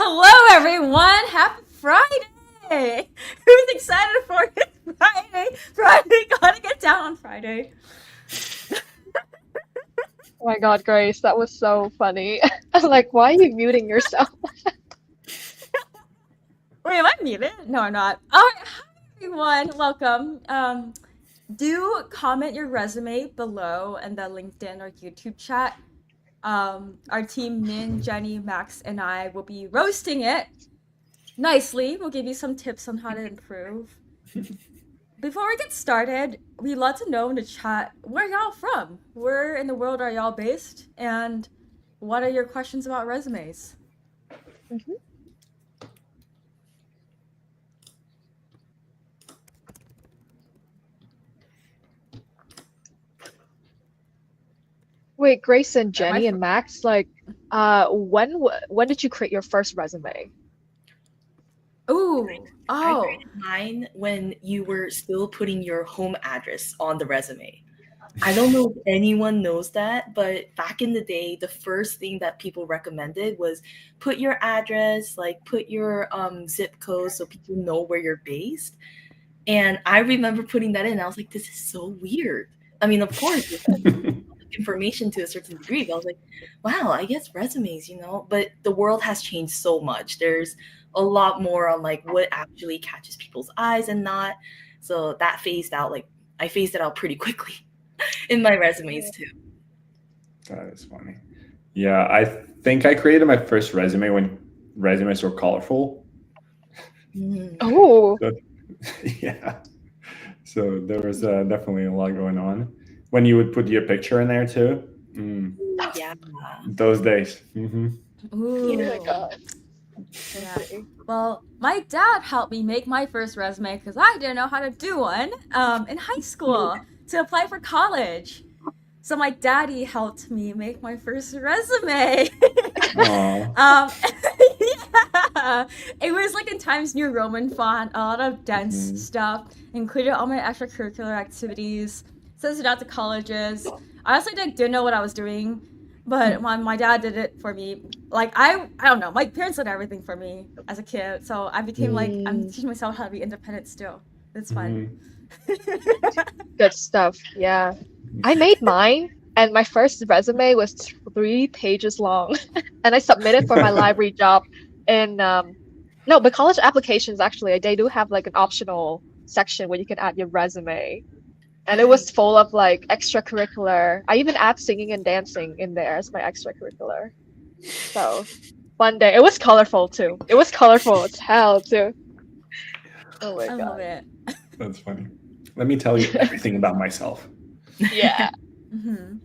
Hello, everyone. Happy Friday. Who's excited for it? Friday. Friday. Gotta get down on Friday. Oh my God, Grace, that was so funny. I was like, why are you muting yourself? Wait, am I muted? No, I'm not. All right. Hi, everyone. Welcome. Do comment your resume below in the LinkedIn or YouTube chat. Our team, Min, Jenny, Max, and I will be roasting it nicely. We'll give you some tips on how to improve. Before we get started, we'd love to know in the chat where y'all from? Where in the world are y'all based? And what are your questions about resumes? Mhm. Wait, Grace and My Jenny and Max, like, when did you create your first resume? Ooh, I oh, created mine when you were still putting your home address on the resume. I don't know if anyone knows that, but back in the day, the first thing that people recommended was put your address, like put your zip code so people know where you're based. And I remember putting that in. I was like, this is so weird. I mean, of course, it's public information to a certain degree, but I was like, wow, I guess resumes, but the world has changed so much. There's a lot more on like what actually catches people's eyes and not. So that phased out, like I phased it out pretty quickly in my resumes too. That is funny. Yeah, I think I created my first resume when resumes were colorful. Oh, So, yeah. So there was definitely a lot going on. When you would put your picture in there too. Yeah. Those days. oh my ooh, God. yeah. Okay. Well, my dad helped me make my first resume because I didn't know how to do one in high school to apply for college. So my daddy helped me make my first resume. Aw. um, yeah, it was like in Times New Roman font, a lot of dense Mhm. stuff, included all my extracurricular activities, sent it out to colleges. I honestly didn't know what I was doing, but my dad did it for me. Like I don't know, my parents did everything for me as a kid, so I became like I'm Mm, teaching myself how to be independent still. It's fun. Mhm. good stuff. Yeah. I made mine, and my first resume was 3 pages long, and I submitted for my library job. And no, but college applications actually they do have like an optional section where you can add your resume, and it was full of like extracurricular. I even add singing and dancing in there as my extracurricular. So fun day. It was colorful too. It was colorful as hell too. Oh my I love God. it. That's funny. Let me tell you everything about myself. Yeah. Hmm.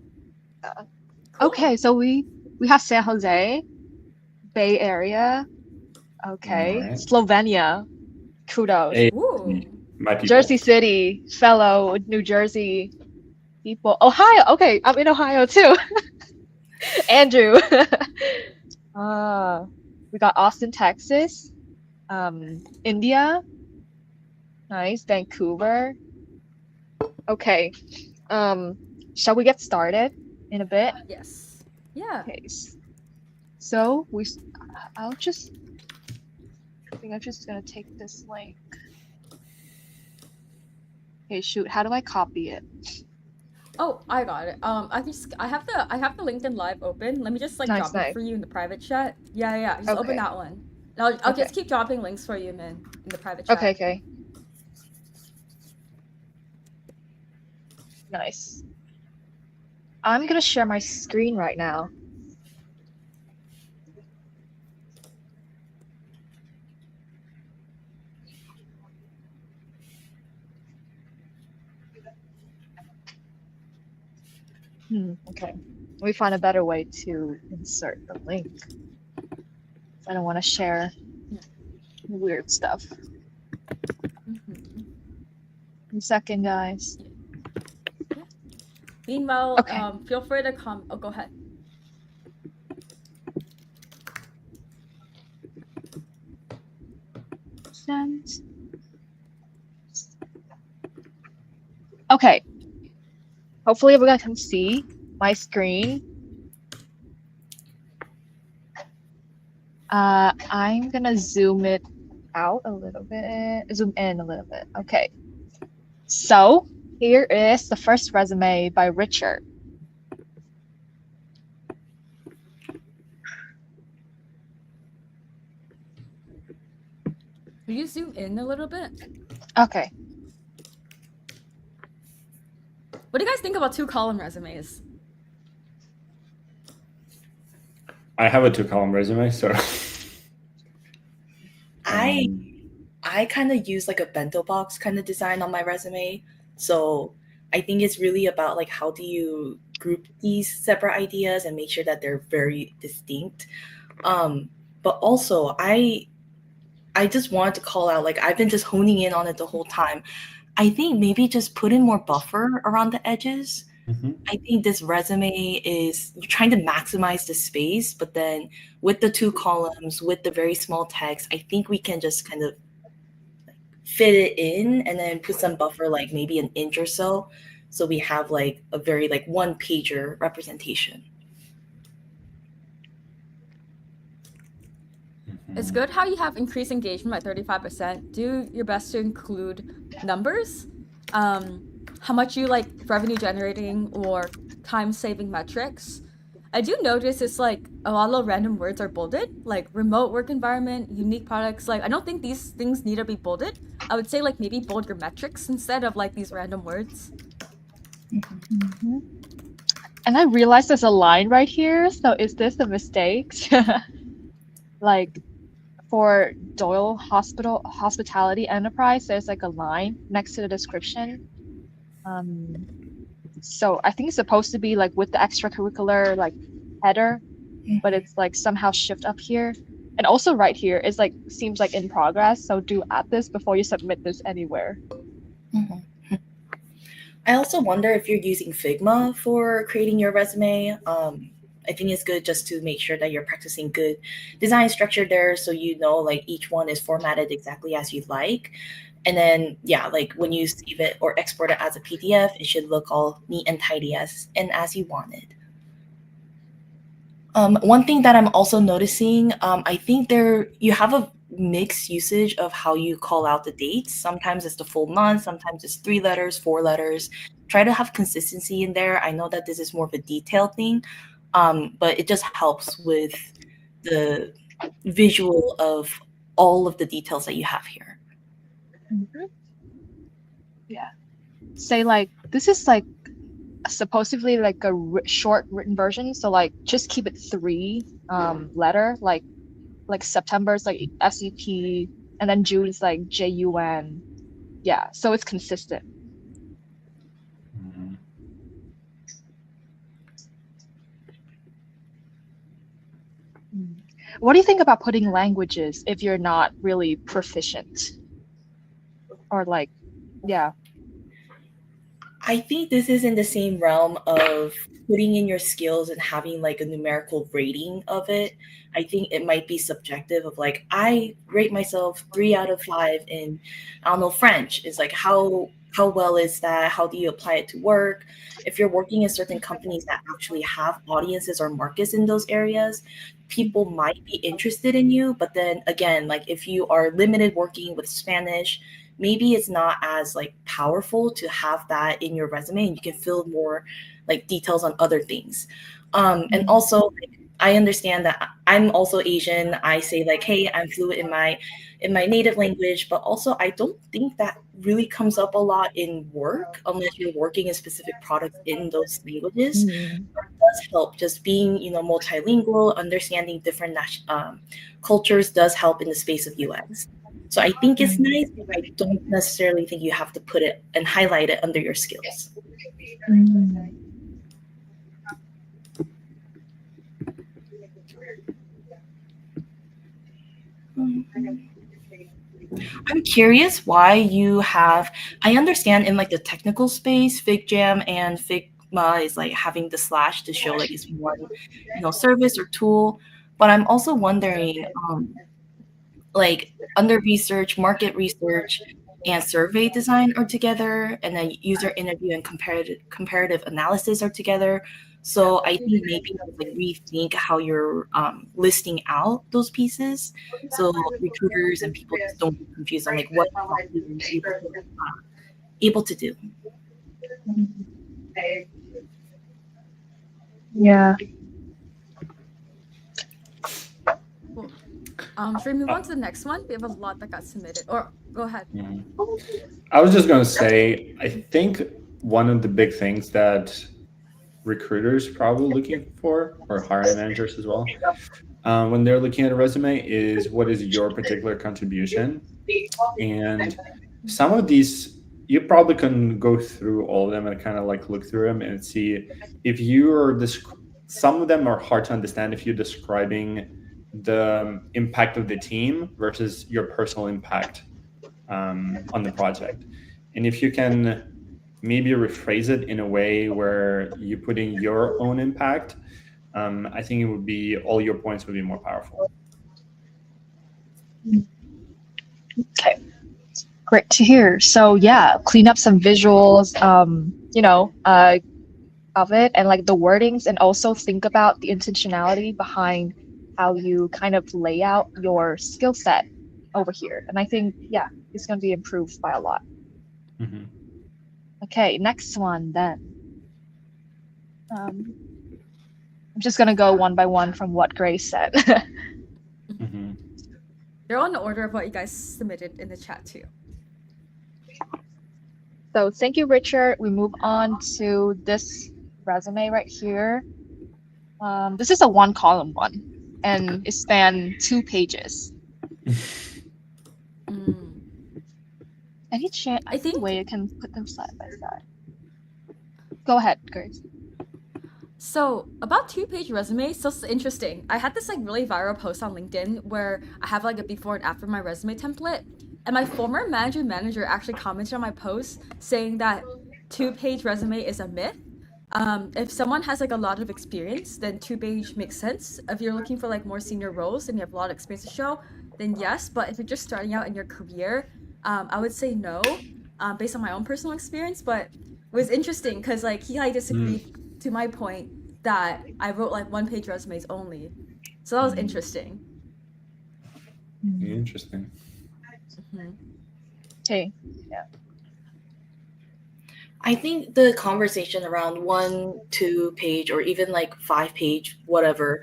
Cool. Okay, so we have San Jose, Bay Area. All Okay, right. Slovenia. Kudos. Hey, Ooh. my people. Jersey City, fellow New Jersey people. Ohio. Okay, I'm in Ohio too. Andrew. Ah, we got Austin, Texas. India. Nice. Vancouver. Okay. Um, shall we get started in a bit? Yes. Yeah. Okay. So I'll just. I think I'm just gonna take this link. Okay, shoot. How do I copy it? Oh, I got it. I have the LinkedIn Live open. Let me just like Nice, drop it nice. for you in the private chat. Yeah, yeah. Just open Okay. that one. And I'll Okay. just keep dropping links for you, man, in the private Okay. chat. Okay. Nice. I'm gonna share my screen right now. Okay. Let me find a better way to insert the link. I don't want to share weird stuff. Hmm. 1 second, guys. Yeah. Meanwhile, Okay. feel free to come. Oh, go ahead. Send. Okay. Hopefully everyone can see my screen. I'm gonna zoom it out a little bit, zoom in a little bit. Okay. So here is the first resume by Richard. Will you zoom in a little bit? Okay. What do you guys think about two-column resumes? I have a 2-column resume, so I um, I kind of use like a bento box kind of design on my resume. So I think it's really about like how do you group these separate ideas and make sure that they're very distinct. Um, but also I just wanted to call out, like I've been just honing in on it the whole time. I think maybe just put in more buffer around the edges. mhm. I think this resume is you're trying to maximize the space, but then with the two columns, with the very small text, I think we can just kind of fit it in and then put some buffer, like maybe an inch or so. So we have like a very like one pager representation. It's Mhm. good how you have increased engagement by 35%. Do your best to include numbers, how much you like revenue generating or time saving metrics. I do notice it's like a lot of random words are bolded, like remote work environment, unique products. Like, I don't think these things need to be bolded. I would say, like, maybe bold your metrics instead of like these random words. Mhm. And I realized there's a line right here. So is this a mistake? Like for Doyle Hospitality Enterprise, there's like a line next to the description. Um, so I think it's supposed to be like with the extracurricular like header, but it's like somehow shift up here. And also right here is like seems like in progress. So do add this before you submit this anywhere. Mhm. I also wonder if you're using Figma for creating your resume. I think it's good just to make sure that you're practicing good design structure there so you know like each one is formatted exactly as you like. And then yeah, like when you save it or export it as a PDF, it should look all neat and tidy as you wanted. One thing that I'm also noticing, I think there you have a mixed usage of how you call out the dates. Sometimes it's the full month, sometimes it's 3 letters, 4 letters. Try to have consistency in there. I know that this is more of a detail thing, but it just helps with the visual of all of the details that you have here. Mhm. Yeah. Say like this is like supposedly like a short written version. So like just keep it three letter like September's like SEP and then June is like JUN. Yeah, so it's consistent. Mhm. Mm. What do you think about putting languages if you're not really proficient? Or like, yeah. I think this is in the same realm of putting in your skills and having like a numerical rating of it. I think it might be subjective of like I rate myself 3 out of 5 in I don't know French. Is like how well is that? How do you apply it to work? If you're working in certain companies that actually have audiences or markets in those areas, people might be interested in you. But then again, like if you are limited working with Spanish, maybe it's not as like powerful to have that in your resume and you can fill more like details on other things. And Mm. also like, I understand that I'm also Asian. I say like, hey, I'm fluent in my native language, but also I don't think that really comes up a lot in work unless you're working in specific products in those languages. Mm. But it does help just being, you know, multilingual, understanding different cultures does help in the space of UX. So I think it's Mm. nice, but I don't necessarily think you have to put it and highlight it under your skills. Mm. I'm curious why you have. I understand in like the technical space, FigJam and Figma is like having the slash to show like it's one, you know, service or tool. But I'm also wondering, like under research, market research, and survey design are together, and then user interview and comparative analysis are together. So I think maybe like rethink how you're listing out those pieces, so recruiters and people just don't get confused on like what exactly you're able to do. Yeah. Cool. Should we move on to the next one? We have a lot that got submitted. Or go ahead. I was just going to say, I think one of the big things that recruiters probably looking for, or hiring managers as well, when they're looking at a resume, is what is your particular contribution. And some of these, you probably can go through all of them and kind of like look through them and see if you are some of them are hard to understand if you're describing the impact of the team versus your personal impact on the project. And if you can maybe rephrase it in a way where you put in your own impact, I think it would be, all your points would be more powerful. Okay. Great to hear. So yeah, clean up some visuals, of it, and like the wordings, and also think about the intentionality behind how you kind of lay out your skill set over here. And I think, yeah, it's going to be improved by a lot. Mm-hmm. Okay, next one then. I'm just going to go one by one from what Grace said. Mm-hmm. They're on the order of what you guys submitted in the chat too. So thank you, Richard. We move on to this resume right here. This is a one-column one, and it spans 2 pages. Any chance? I think way you can put them side by side. Go ahead, Grace. so. About 2-page resume. So it's interesting. I had this like really viral post on LinkedIn where I have like a before and after my resume template, and my former manager actually commented on my post saying that 2-page resume is a myth. If someone has like a lot of experience, then 2-page makes sense. If you're looking for like more senior roles and you have a lot of experience to show, then yes. But if you're just starting out in your career, I would say no, based on my own personal experience. But it was interesting because like he disagreed to my point that I wrote like 1-page resumes only. So that was interesting. Interesting. Okay. Yeah. I think the conversation around 1, 2-page, or even like 5-page, whatever,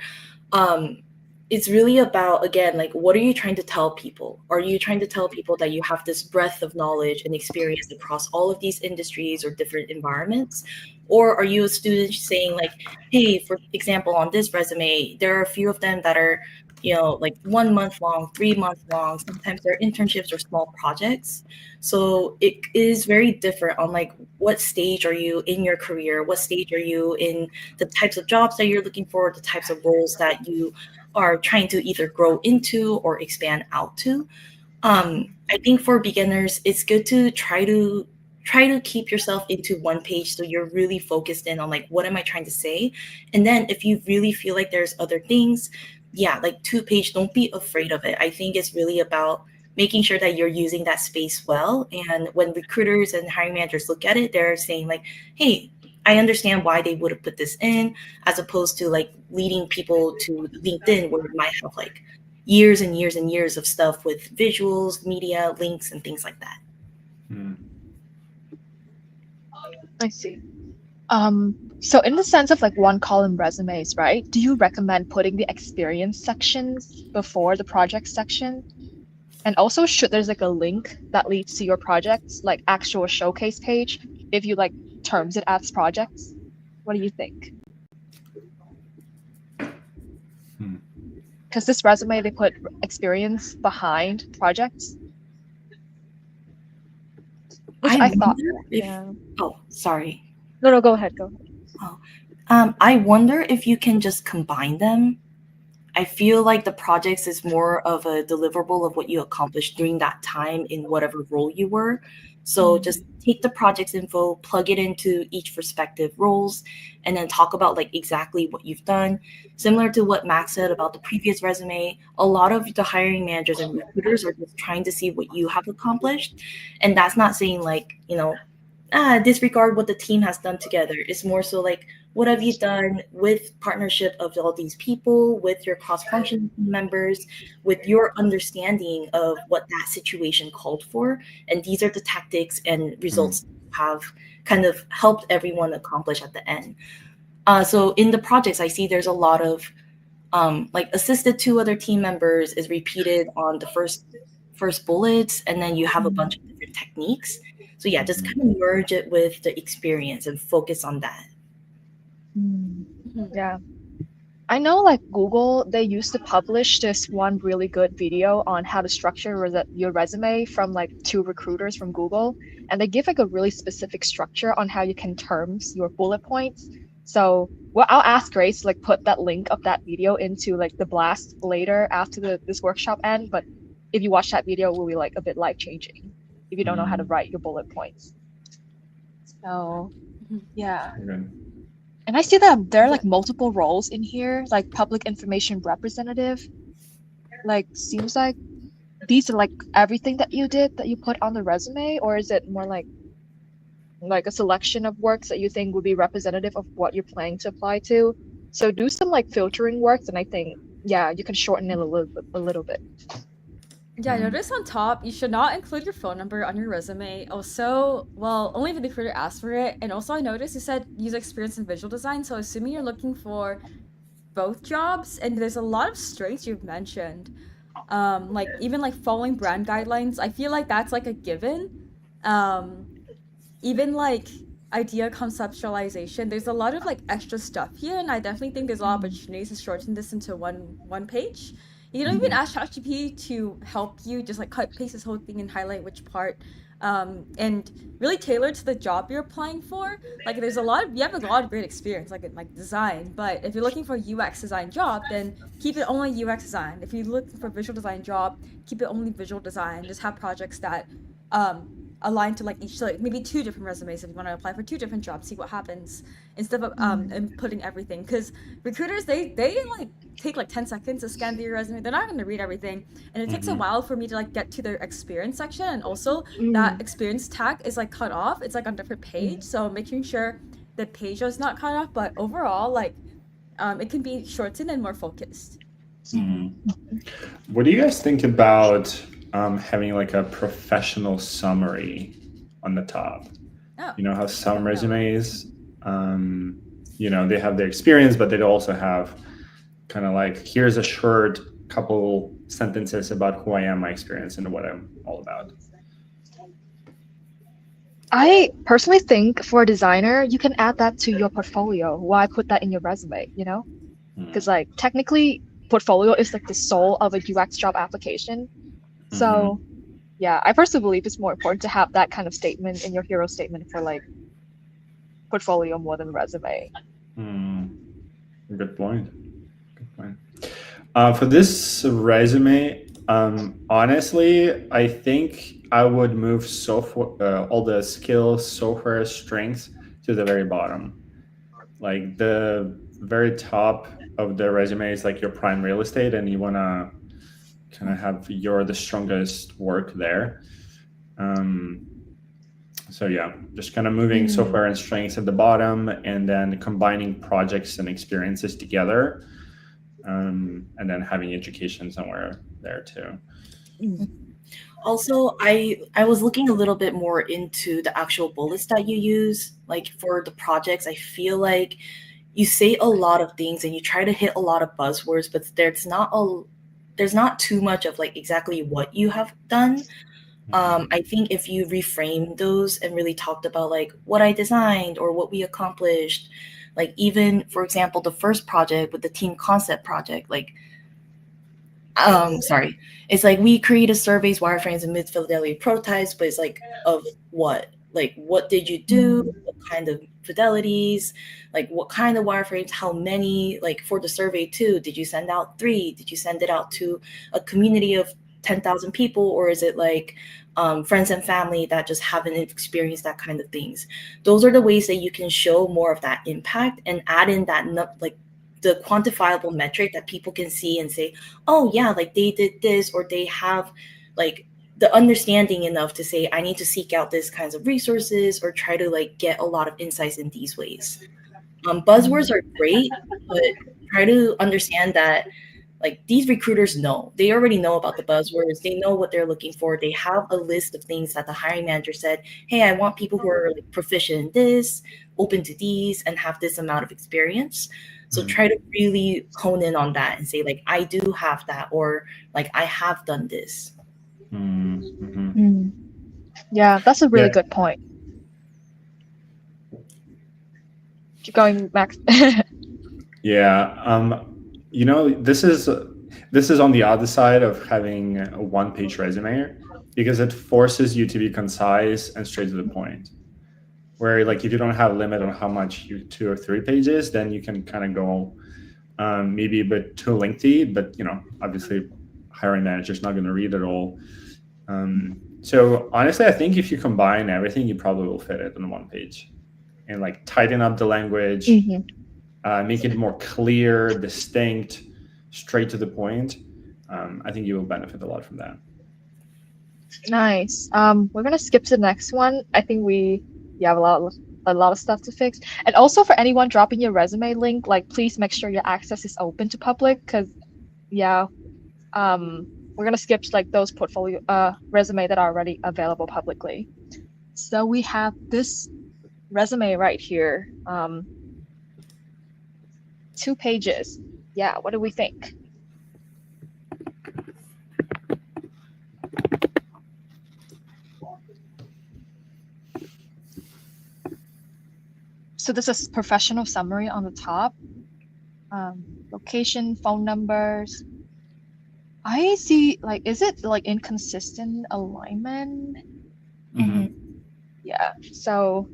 it's really about, again, like, what are you trying to tell people? Are you trying to tell people that you have this breadth of knowledge and experience across all of these industries or different environments? Or are you a student saying like, hey, for example, on this resume, there are a few of them that are, like 1 month long, 3 months long, sometimes they're internships or small projects. So it is very different on like what stage are you in your career, what stage are you in the types of jobs that you're looking for, the types of roles that you are trying to either grow into or expand out to. I think for beginners, it's good to try to keep yourself into 1 page, so you're really focused in on like, what am I trying to say? And then if you really feel like there's other things, yeah, like 2-page, don't be afraid of it. I think it's really about making sure that you're using that space well. And when recruiters and hiring managers look at it, they're saying like, hey, I understand why they would have put this in, as opposed to like leading people to LinkedIn where it might have like years and years and years of stuff with visuals, media, links, and things like that. I see. So in the sense of like 1-column resumes, right? Do you recommend putting the experience sections before the project section? And also, should there's like a link that leads to your projects, like actual showcase page, if you like terms it as projects? What do you think? Because this resume, they put experience behind projects. Which I thought, yeah. Oh, sorry. No, go ahead. I wonder if you can just combine them. I feel like the projects is more of a deliverable of what you accomplished during that time in whatever role you were. So just take the project's info, plug it into each respective roles, and then talk about like exactly what you've done. Similar to what Max said about the previous resume, a lot of the hiring managers and recruiters are just trying to see what you have accomplished. And that's not saying like, disregard what the team has done together. It's more so like, what have you done with partnership of all these people, with your cross-functional team members, with your understanding of what that situation called for? And these are the tactics and results have kind of helped everyone accomplish at the end. So in the projects, I see there's a lot of like assisted two other team members is repeated on the first bullets, and then you have a bunch of different techniques. So yeah, just kind of merge it with the experience and focus on that. Yeah. I know like Google, they used to publish this one really good video on how to structure your resume from like 2 recruiters from Google. And they give like a really specific structure on how you can terms your bullet points. So well, I'll ask Grace to like put that link of that video into like the blast later after this workshop end. But if you watch that video, it will be like a bit life-changing if you don't know how to write your bullet points. So yeah. Okay. And I see that there are like multiple roles in here, like public information representative. Like seems like these are like everything that you did that you put on the resume, or is it more like a selection of works that you think would be representative of what you're planning to apply to? So do some like filtering works, and I think you can shorten it a little bit. Yeah, notice on top, you should not include your phone number on your resume. Also, well, only if the recruiter asks for it. And also, I noticed you said use experience in visual design. So, assuming you're looking for both jobs, and there's a lot of strengths you've mentioned, like even like following brand guidelines. I feel like that's like a given. Even like idea conceptualization, there's a lot of like extra stuff here, and I definitely think there's a lot of opportunities to shorten this into one page. You can even ask ChatGPT to help you just like cut paste this whole thing and highlight which part, and really tailor to the job you're applying for. Like you have a lot of great experience like in like design, but if you're looking for a UX design job, then keep it only UX design. If you're looking for a visual design job, keep it only visual design. Just have projects that align to like each, like maybe 2 different resumes if you want to apply for 2 different jobs, see what happens instead of inputting everything, because recruiters they like take like 10 seconds to scan through your resume. They're not going to read everything, and it takes a while for me to like get to their experience section, and also that experience tag is like cut off. It's like on a different page, so making sure the page is not cut off, but overall like it can be shortened and more focused. What do you guys think about having like a professional summary on the top? You know how some resumes, they have their experience, but they also have kind of like, here's a short couple sentences about who I am, my experience, and what I'm all about. I personally think for a designer, you can add that to your portfolio. Why put that in your resume, Because like technically portfolio is like the soul of a UX job application. So yeah, I personally believe it's more important to have that kind of statement in your hero statement for like portfolio more than resume. Good point. For this resume, honestly, I think I would move all the skills, software strengths to the very bottom. Like the very top of the resume is like your prime real estate, and you want to kind of have the strongest work there. So yeah, just kind of moving software and strengths at the bottom, and then combining projects and experiences together, and then having education somewhere there too. Also, I was looking a little bit more into the actual bullets that you use. Like for the projects, I feel like you say a lot of things and you try to hit a lot of buzzwords, but there's not too much of like exactly what you have done. I think if you reframe those and really talked about like what I designed or what we accomplished, like even for example, the first project with the team concept project, like it's like we created surveys, wireframes, and mid-fidelity prototypes, but it's like of what? Like what did you do? What kind of fidelities? Like what kind of wireframes? How many? Like for the survey too, did you send out 3? Did you send it out to a community of 10,000 people, or is it like friends and family that just haven't experienced that kind of things? Those are the ways that you can show more of that impact and add in that like the quantifiable metric that people can see and say, oh yeah, like they did this, or they have like the understanding enough to say, I need to seek out this kinds of resources or try to like get a lot of insights in these ways. Buzzwords are great, but try to understand that like these recruiters know, they already know about the buzzwords, they know what they're looking for, they have a list of things that the hiring manager said, hey, I want people who are like proficient in this, open to these, and have this amount of experience. So try to really hone in on that and say like, I do have that, or like I have done this. Yeah, that's a really Yeah. good point. Keep going, Max. Yeah. This is on the other side of having a one-page resume, because it forces you to be concise and straight to the point. Where like if you don't have a limit on how much 2 or 3 pages, then you can kind of go maybe a bit too lengthy. But obviously, hiring manager's not going to read it all. So honestly, I think if you combine everything, you probably will fit it on one page, and like tighten up the language. Make it more clear, distinct, straight to the point. I think you will benefit a lot from that. Nice. We're gonna skip to the next one. I think we have a lot of stuff to fix. And also for anyone dropping your resume link, like please make sure your access is open to public, because we're gonna skip like those portfolio resume that are already available publicly. So we have this resume right here. 2 pages. Yeah, what do we think? So this is professional summary on the top. Location, phone numbers. I see, like, is it like inconsistent alignment? Yeah, so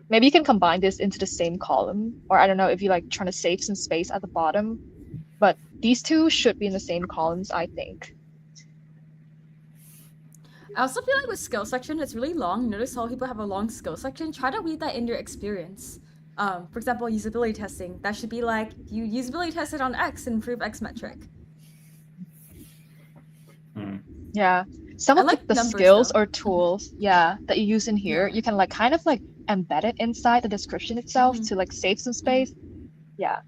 maybe you can combine this into the same column, or I don't know if you like trying to save some space at the bottom, but these two should be in the same columns, I think. I also feel like with skill section, it's really long. Notice how people have a long skill section. Try to weave that in your experience. For example, usability testing. That should be like, you usability tested on X and improve X metric. Yeah, some I of like the numbers, skills though. or tools, that you use in here, you can like kind of like embed it inside the description itself to like save some space. Yeah.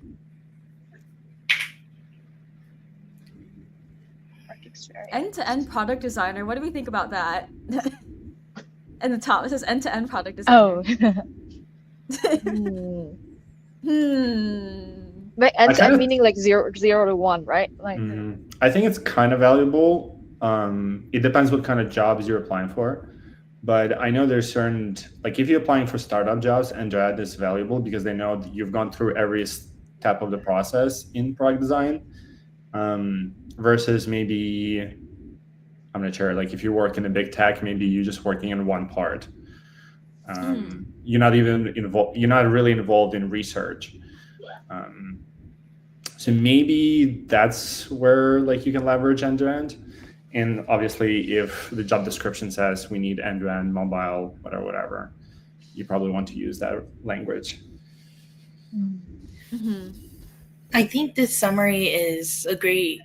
End-to-end product designer. What do we think about that? And the top it says end-to-end product designer. Oh. Like end-to-end meaning like 0 to 1, right? Like. I think it's kind of valuable. It depends what kind of jobs you're applying for. But I know there's certain, like if you're applying for startup jobs, end-to-end is valuable because they know that you've gone through every step of the process in product design. Versus maybe, I'm not sure, like if you work in a big tech, maybe you're just working in one part. You're not even involved, you're not really involved in research. So maybe that's where like you can leverage end-to-end. And obviously, if the job description says we need end-to-end, mobile, whatever, you probably want to use that language. I think this summary is a great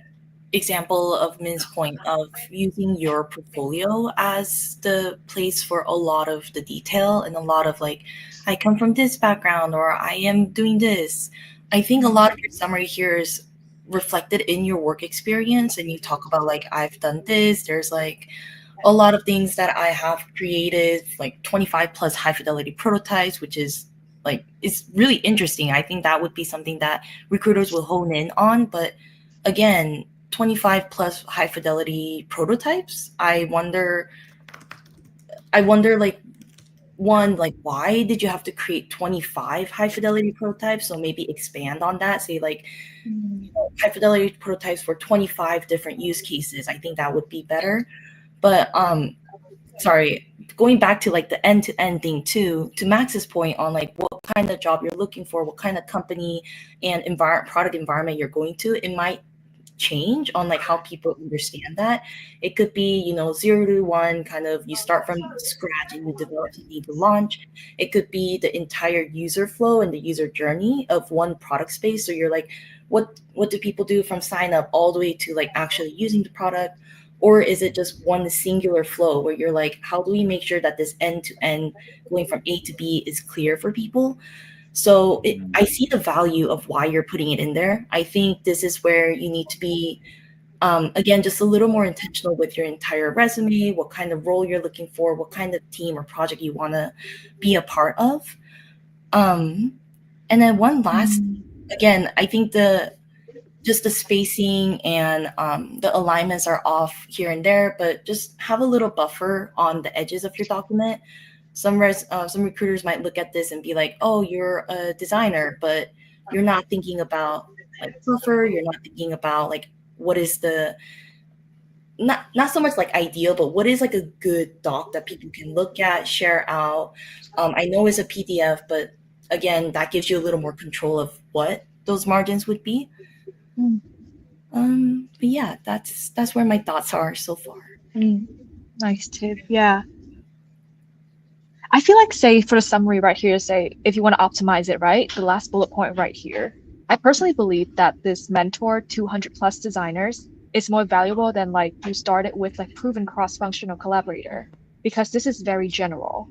example of Min's point of using your portfolio as the place for a lot of the detail and a lot of like, I come from this background or I am doing this. I think a lot of your summary here is reflected in your work experience, and you talk about like, I've done this. There's like a lot of things that I have created, like 25 plus high fidelity prototypes, which is like, it's really interesting. I think that would be something that recruiters will hone in on. But again, 25 plus high fidelity prototypes. I wonder like, one, like why did you have to create 25 high fidelity prototypes? So maybe expand on that, say like high fidelity prototypes for 25 different use cases. I think that would be better. But sorry, going back to like the end-to-end thing too, to Max's point on like what kind of job you're looking for, what kind of company and product environment you're going to, it might change on like how people understand that. It could be, 0 to 1, kind of you start from scratch and you develop something to launch. It could be the entire user flow and the user journey of one product space. So you're like, what do people do from sign up all the way to like actually using the product? Or is it just one singular flow where you're like, how do we make sure that this end to end going from A to B is clear for people? So I see the value of why you're putting it in there. I think this is where you need to be, again, just a little more intentional with your entire resume, what kind of role you're looking for, what kind of team or project you want to be a part of. And then one last, again, I think just the spacing and the alignments are off here and there, but just have a little buffer on the edges of your document. Some recruiters might look at this and be like, "Oh, you're a designer," but you're not thinking about like buffer. You're not thinking about like what is the not so much like ideal, but what is like a good doc that people can look at, share out. I know it's a PDF, but again, that gives you a little more control of what those margins would be. But yeah, that's where my thoughts are so far. Nice tip. Yeah. I feel like, say, for the summary right here, say, if you want to optimize it, right, the last bullet point right here, I personally believe that this mentor 200 plus designers is more valuable than like you started with like proven cross-functional collaborator, because this is very general.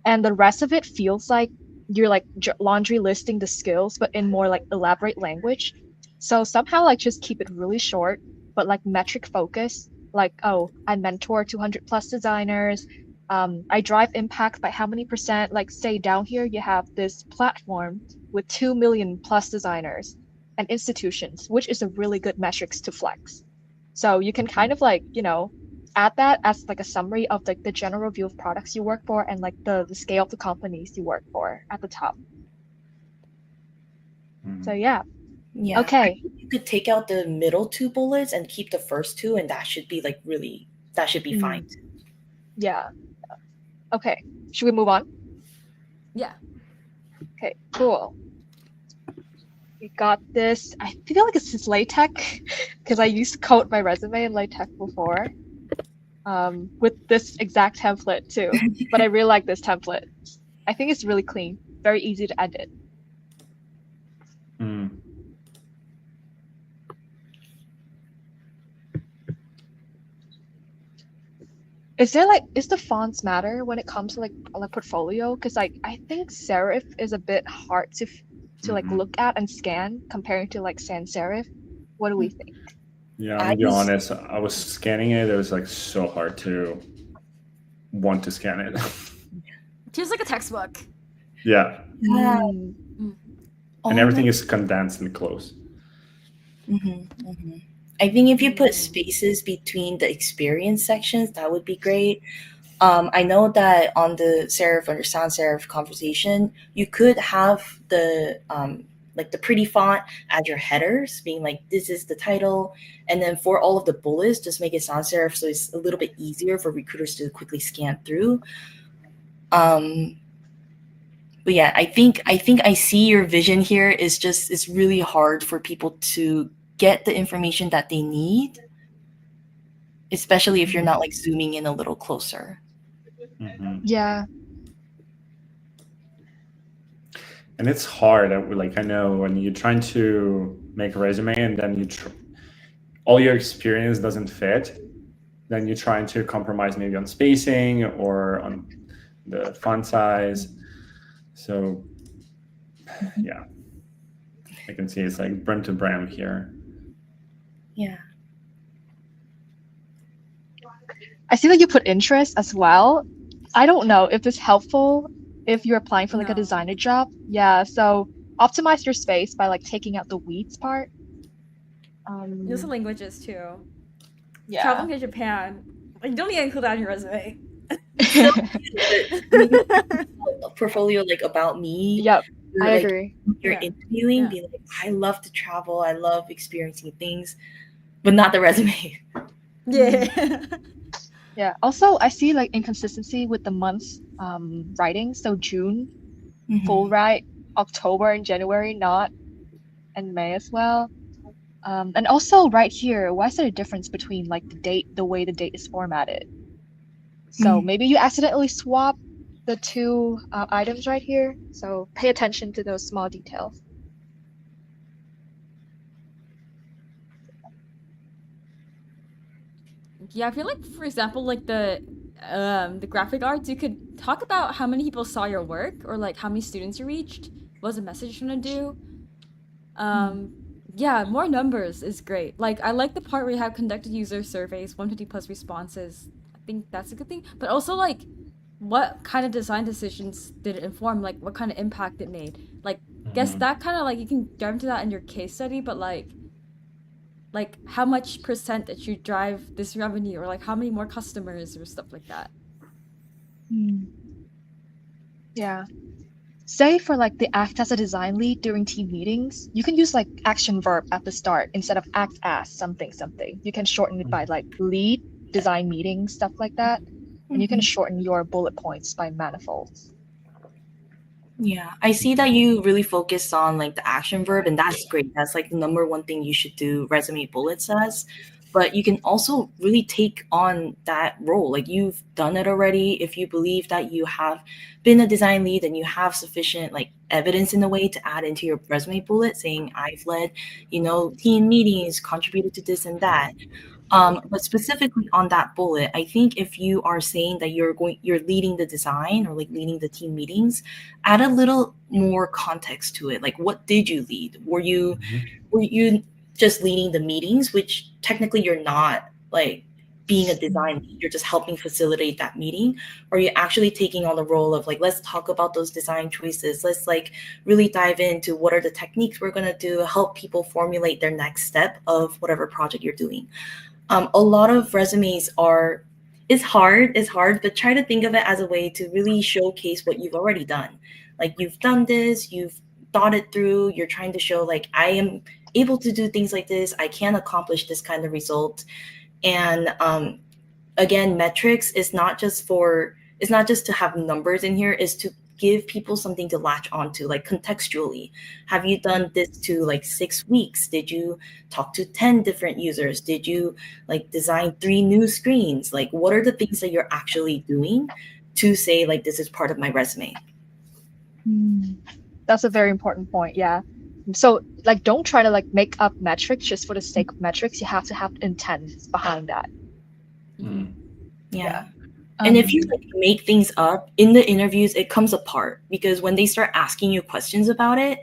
And the rest of it feels like you're like laundry listing the skills, but in more like elaborate language. So somehow like just keep it really short, but like metric focus, like, oh, I mentor 200 plus designers. I drive impact by how many percent? Like, say down here, you have this platform with 2 million plus designers and institutions, which is a really good metrics to flex. So you can kind of like, add that as like a summary of like the general view of products you work for and like the scale of the companies you work for at the top. So yeah. Yeah. Okay. You could take out the middle 2 bullets and keep the first 2, and that should be like that should be fine. Yeah. Okay. Should we move on? Yeah. Okay, cool. We got this. I feel like it's just LaTeX because I used to code my resume in LaTeX before. With this exact template too. But I really like this template. I think it's really clean, very easy to edit. Is the fonts matter when it comes to like portfolio? Because like I think serif is a bit hard to like look at and scan comparing to like sans serif. What do we think? Yeah, I'm gonna be honest. I was scanning it. It was like so hard to want to scan it. It feels like a textbook. Yeah. And everything is condensed and close. I think if you put spaces between the experience sections, that would be great. I know that on the serif or sans serif conversation, you could have the like the pretty font as your headers, being like, this is the title. And then for all of the bullets, just make it sans serif so it's a little bit easier for recruiters to quickly scan through. But yeah, I think I see your vision here. It's really hard for people to get the information that they need, especially if you're not like zooming in a little closer. Yeah. And it's hard. I know when you're trying to make a resume and then all your experience doesn't fit, then you're trying to compromise maybe on spacing or on the font size. So yeah, I can see it's like brim to brim here. Yeah. I see that you put interest as well. I don't know if it's helpful if you're applying for like a designer job. Yeah, so optimize your space by like taking out the weeds part. Use the languages too. Yeah. Traveling to Japan. Like, you don't need to include that in your resume. Portfolio like about me. Yep, I like, agree. You're interviewing, be like, I love to travel, I love experiencing things, but not the resume. Yeah. Yeah. Also, I see like inconsistency with the months writing. So June, full write, October and January not, and May as well. And also right here, why is there a difference between like the way the date is formatted? So maybe you accidentally swap the two items right here. So pay attention to those small details. Yeah, I feel like, for example, like the graphic arts, you could talk about how many people saw your work, or like how many students you reached. What was the message trying to do? Um, yeah, more numbers is great. Like, I like the part where you have conducted user surveys, 150 plus responses. I think that's a good thing. But also, like, what kind of design decisions did it inform? Like, what kind of impact it made? Like, guess that kind of, like, you can dive into that in your case study, but like how much percent that you drive this revenue, or like how many more customers or stuff like that. Yeah. Say for like the act as a design lead during team meetings, you can use like action verb at the start instead of act as something something. You can shorten it by like lead, design meeting, stuff like that. And you can shorten your bullet points by manifolds. Yeah, I see that you really focus on like the action verb, and that's great. That's like the number one thing you should do resume bullets as. But you can also really take on that role. Like you've done it already. If you believe that you have been a design lead and you have sufficient like evidence in a way to add into your resume bullet saying I've led, team meetings, contributed to this and that. But specifically on that bullet, I think if you are saying that you're leading the design or like leading the team meetings, add a little more context to it. Like, what did you lead? Were you just leading the meetings, which technically you're not like being a design lead, you're just helping facilitate that meeting? Or are you actually taking on the role of like, let's talk about those design choices, let's like really dive into what are the techniques we're going to do, help people formulate their next step of whatever project you're doing. A lot of resumes are it's hard, but try to think of it as a way to really showcase what you've already done. Like you've done this, you've thought it through, you're trying to show like I am able to do things like this, I can accomplish this kind of result. And again, metrics is not just for it's not just to have numbers in here, is to give people something to latch onto, like contextually. Have you done this to like 6 weeks? Did you talk to 10 different users? Did you like design 3 new screens? Like what are the things that you're actually doing to say like this is part of my resume? That's a very important point. Yeah. So like don't try to like make up metrics just for the sake of metrics. You have to have intent behind that. Yeah. And if you like make things up in the interviews, it comes apart because when they start asking you questions about it,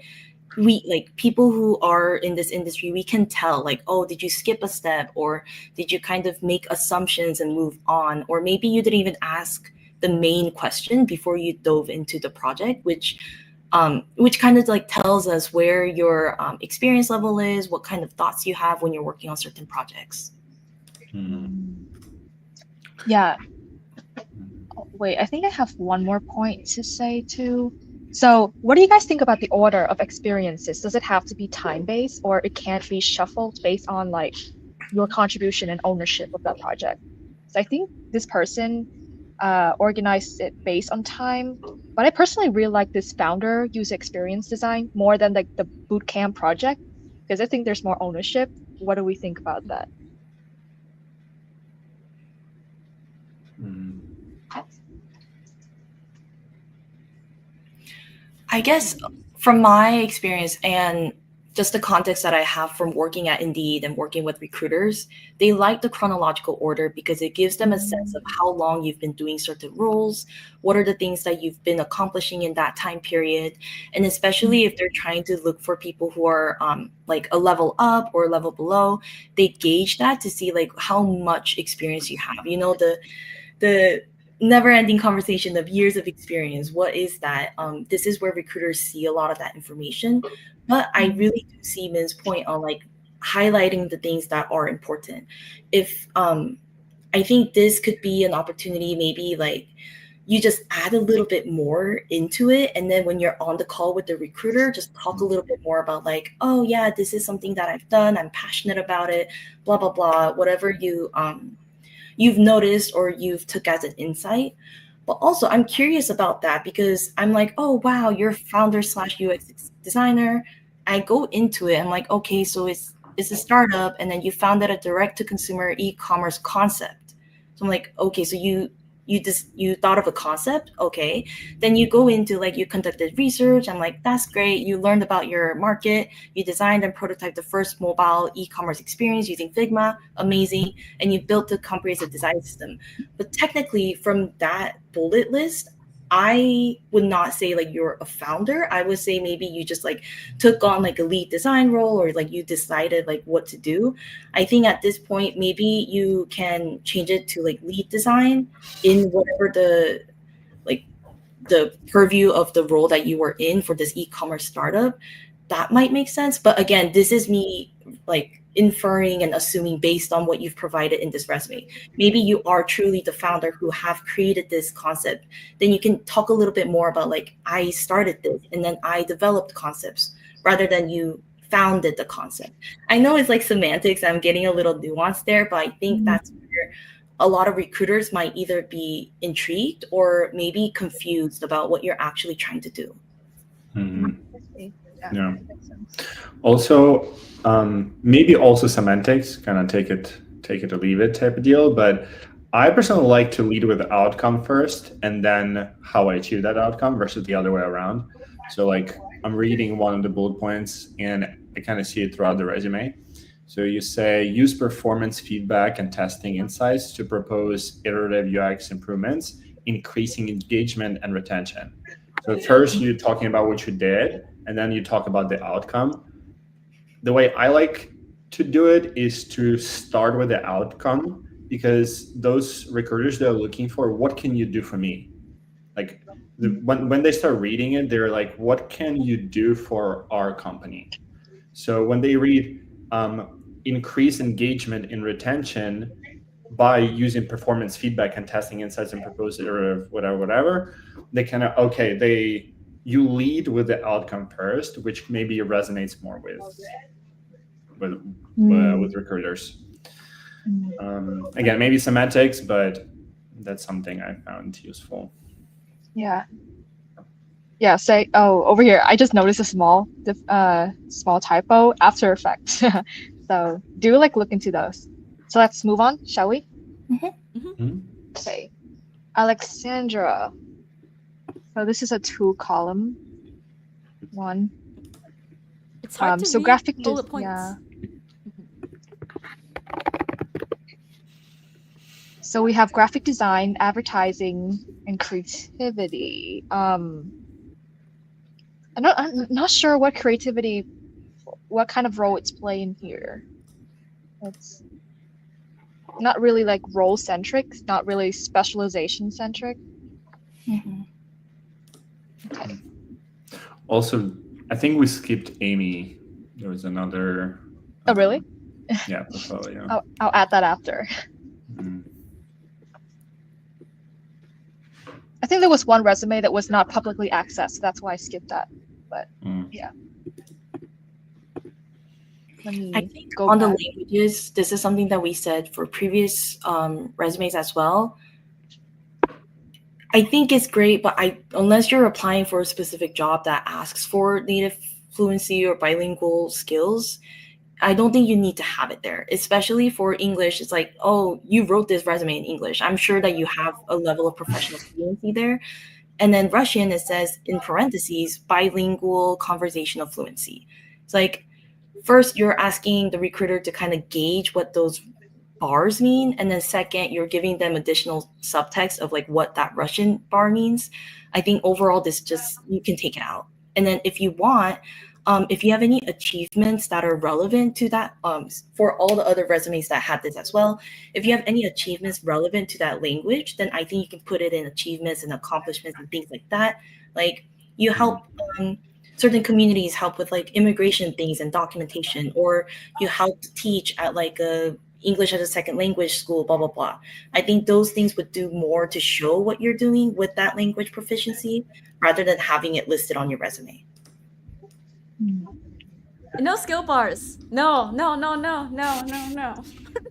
we like people who are in this industry, we can tell like, oh, did you skip a step, or did you kind of make assumptions and move on, or maybe you didn't even ask the main question before you dove into the project, which kind of like tells us where your experience level is, what kind of thoughts you have when you're working on certain projects. Yeah. Oh, wait, I think I have one more point to say too. So, what do you guys think about the order of experiences? Does it have to be time-based, or it can't be shuffled based on like your contribution and ownership of that project? So I think this person organized it based on time, but I personally really like this founder user experience design more than like the bootcamp project because I think there's more ownership. What do we think about that? I guess from my experience and just the context that I have from working at Indeed and working with recruiters, they like the chronological order because it gives them a sense of how long you've been doing certain roles, what are the things that you've been accomplishing in that time period. And especially if they're trying to look for people who are like a level up or a level below, they gauge that to see like how much experience you have. The never-ending conversation of years of experience. What is that? This is where recruiters see a lot of that information. But I really do see Min's point on like highlighting the things that are important. If I think this could be an opportunity, maybe like you just add a little bit more into it, and then when you're on the call with the recruiter, just talk a little bit more about like, oh yeah, this is something that I've done, I'm passionate about it, blah blah blah, whatever you've noticed or you've took as an insight. But also I'm curious about that because I'm like, oh wow, you're founder slash UX designer. I go into it, I'm like, okay, so is a startup, and then you founded a direct-to-consumer e-commerce concept. So I'm like, okay, so you thought of a concept, okay. Then you go into like you conducted research. I'm like, that's great. You learned about your market. You designed and prototyped the first mobile e-commerce experience using Figma, amazing, and you built a comprehensive design system. But technically, from that bullet list, I would not say like you're a founder. I would say maybe you just like took on like a lead design role, or like you decided like what to do. I think at this point maybe you can change it to like lead design in whatever like the purview of the role that you were in for this e-commerce startup. That might make sense, but again, this is me like inferring and assuming based on what you've provided in this resume. Maybe you are truly the founder who have created this concept. Then you can talk a little bit more about like, I started this and then I developed concepts, rather than you founded the concept. I know it's like semantics, I'm getting a little nuanced there, but I think that's where a lot of recruiters might either be intrigued or maybe confused about what you're actually trying to do. Mhm. Yeah. Yeah. That makes sense. Also, maybe also semantics, kind of take it or leave it type of deal. But I personally like to lead with the outcome first, and then how I achieve that outcome versus the other way around. So like I'm reading one of the bullet points, and I kind of see it throughout the resume. So you say use performance feedback and testing insights to propose iterative UX improvements, increasing engagement and retention. So first you're talking about what you did, and then you talk about the outcome. The way I like to do it is to start with the outcome, because those recruiters, they're looking for what can you do for me? Like when they start reading it, they're like, what can you do for our company? So when they read increase engagement in retention by using performance feedback and testing insights and proposal or whatever, they kind of, okay, you lead with the outcome first, which maybe resonates more with recruiters. Again, maybe semantics, but that's something I found useful. Yeah. Yeah, say, oh, over here, I just noticed a small typo, After Effects. So do like look into those. So let's move on, shall we? Okay. Alexandra. So this is a 2-column one. It's hard to So read graphic bullet points. Yeah. So we have graphic design, advertising, and creativity. I'm not sure what kind of role it's playing here. It's not really like role centric, not really specialization centric. Okay. Also, I think we skipped Amy. There was another. Oh, really? Yeah, portfolio. I'll add that after. I think there was one resume that was not publicly accessed. That's why I skipped that. But yeah. Let me I think go on back. the languages, this is something that we said for previous resumes as well. I think it's great, but unless you're applying for a specific job that asks for native fluency or bilingual skills, I don't think you need to have it there, especially for English. It's like, oh, you wrote this resume in English. I'm sure that you have a level of professional fluency there. And then Russian, it says in parentheses, bilingual conversational fluency. It's like, first, you're asking the recruiter to kind of gauge what those bars mean. And then second, you're giving them additional subtext of like what that Russian bar means. I think overall, you can take it out. And then if you want, if you have any achievements that are relevant to that, for all the other resumes that had this as well, if you have any achievements relevant to that language, then I think you can put it in achievements and accomplishments and things like that. Like you help certain communities help with like immigration things and documentation, or you help teach at like a English as a second language school, blah, blah, blah. I think those things would do more to show what you're doing with that language proficiency rather than having it listed on your resume. No skill bars. No.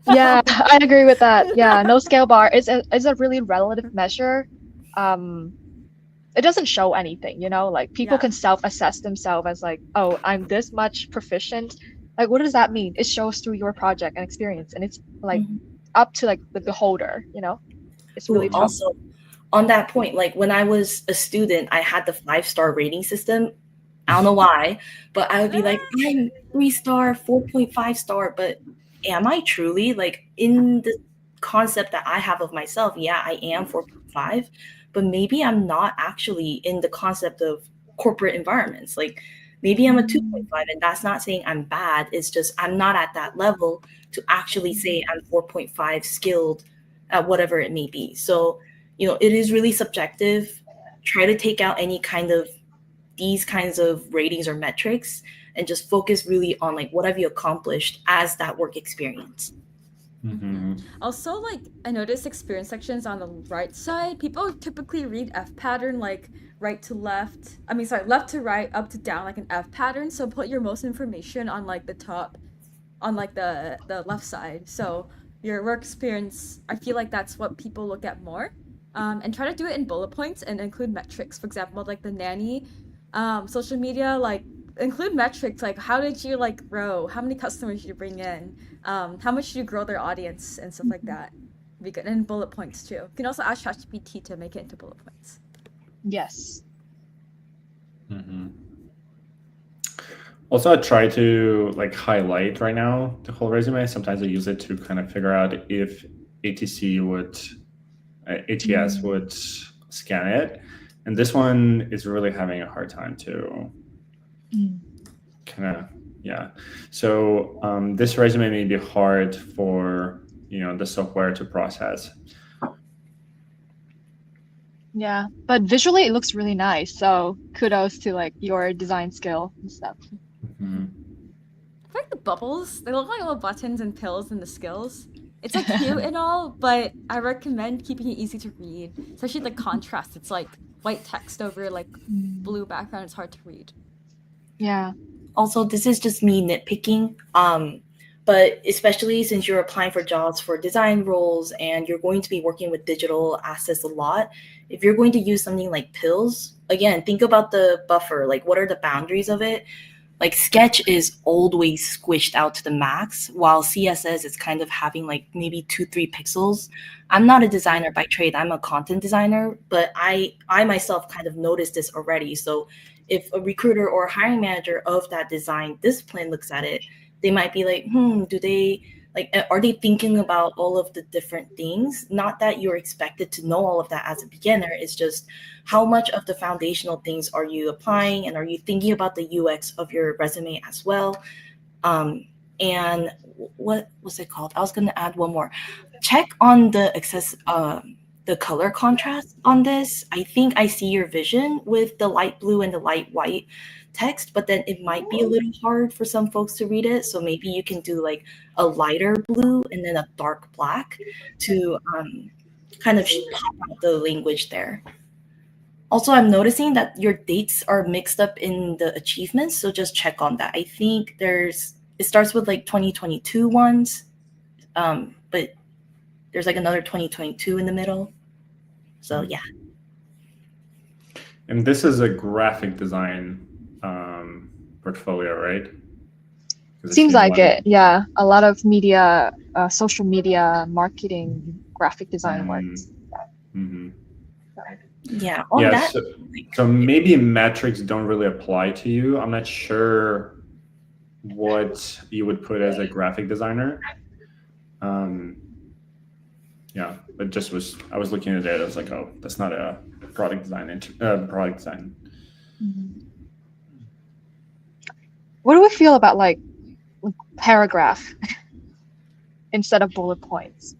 Yeah, I agree with that. Yeah, no scale bar is a really relative measure. It doesn't show anything, like people can self-assess themselves as like, oh, I'm this much proficient Like, what does that mean? It shows through your project and experience, and it's like Mhm. up to like the beholder, you know? It's Ooh, really tough. also, on that point, like when I was a student, I had the 5-star rating system. I don't know why, but I would be like, I'm 3-star, 4.5-star, but am I truly like in the concept that I have of myself? Yeah, I am 4.5, but maybe I'm not actually in the concept of corporate environments. Like maybe I'm a 2.5, and that's not saying I'm bad. It's just I'm not at that level to actually say I'm 4.5 skilled at whatever it may be. So, it is really subjective. Try to take out any kind of these kinds of ratings or metrics and just focus really on like what have you accomplished as that work experience. Mm-hmm. Also, like, I noticed experience sections on the right side. People typically read F pattern like right to left. I mean, sorry, left to right, up to down, like an F pattern. So put your most information on like the top, on like the left side. So your work experience, I feel like that's what people look at more. And try to do it in bullet points and include metrics. For example, like the nanny, social media, like include metrics like how did you like grow, how many customers did you bring in, how much did you grow their audience and stuff like that. Be good, and bullet points too. You can also ask ChatGPT to make it into bullet points. Yes. Mm-hmm. Also, I try to like highlight right now the whole resume. Sometimes I use it to kind of figure out if ATC would, ATS would scan it, and this one is really having a hard time to kind of, yeah. So this resume may be hard for the software to process. Yeah, but visually it looks really nice. So kudos to like your design skill and stuff. Mm-hmm. I feel like the bubbles, they look like little buttons and pills in the skills. It's like cute and all, but I recommend keeping it easy to read, especially the contrast. It's like white text over like blue background. It's hard to read. Yeah. Also, this is just me nitpicking. But especially since you're applying for jobs for design roles and you're going to be working with digital assets a lot, if you're going to use something like pills, again, think about the buffer. Like, what are the boundaries of it? Like Sketch is always squished out to the max, while CSS is kind of having like maybe 2-3 pixels. I'm not a designer by trade, I'm a content designer, but I myself kind of noticed this already. So if a recruiter or a hiring manager of that design discipline looks at it, they might be like, do they like, are they thinking about all of the different things? Not that you're expected to know all of that as a beginner. It's just how much of the foundational things are you applying, and are you thinking about the UX of your resume as well? And what was it called? I was going to add one more. Check on the color contrast on this. I think I see your vision with the light blue and the light white text, but then it might be a little hard for some folks to read it. So maybe you can do like a lighter blue and then a dark black to kind of pop out the language there. Also, I'm noticing that your dates are mixed up in the achievements, so just check on that. I think it starts with like 2022 ones, but there's like another 2022 in the middle. So yeah. And this is a graphic design portfolio, right? Seems like it. Yeah, a lot of media, social media, marketing, graphic design works. Mm-hmm. Yeah, on Yeah, that. so maybe metrics don't really apply to you. I'm not sure what you would put as a graphic designer. Yeah, but I was looking at it. I was like, oh, that's not a product design. Product design. What do we feel about like paragraph instead of bullet points?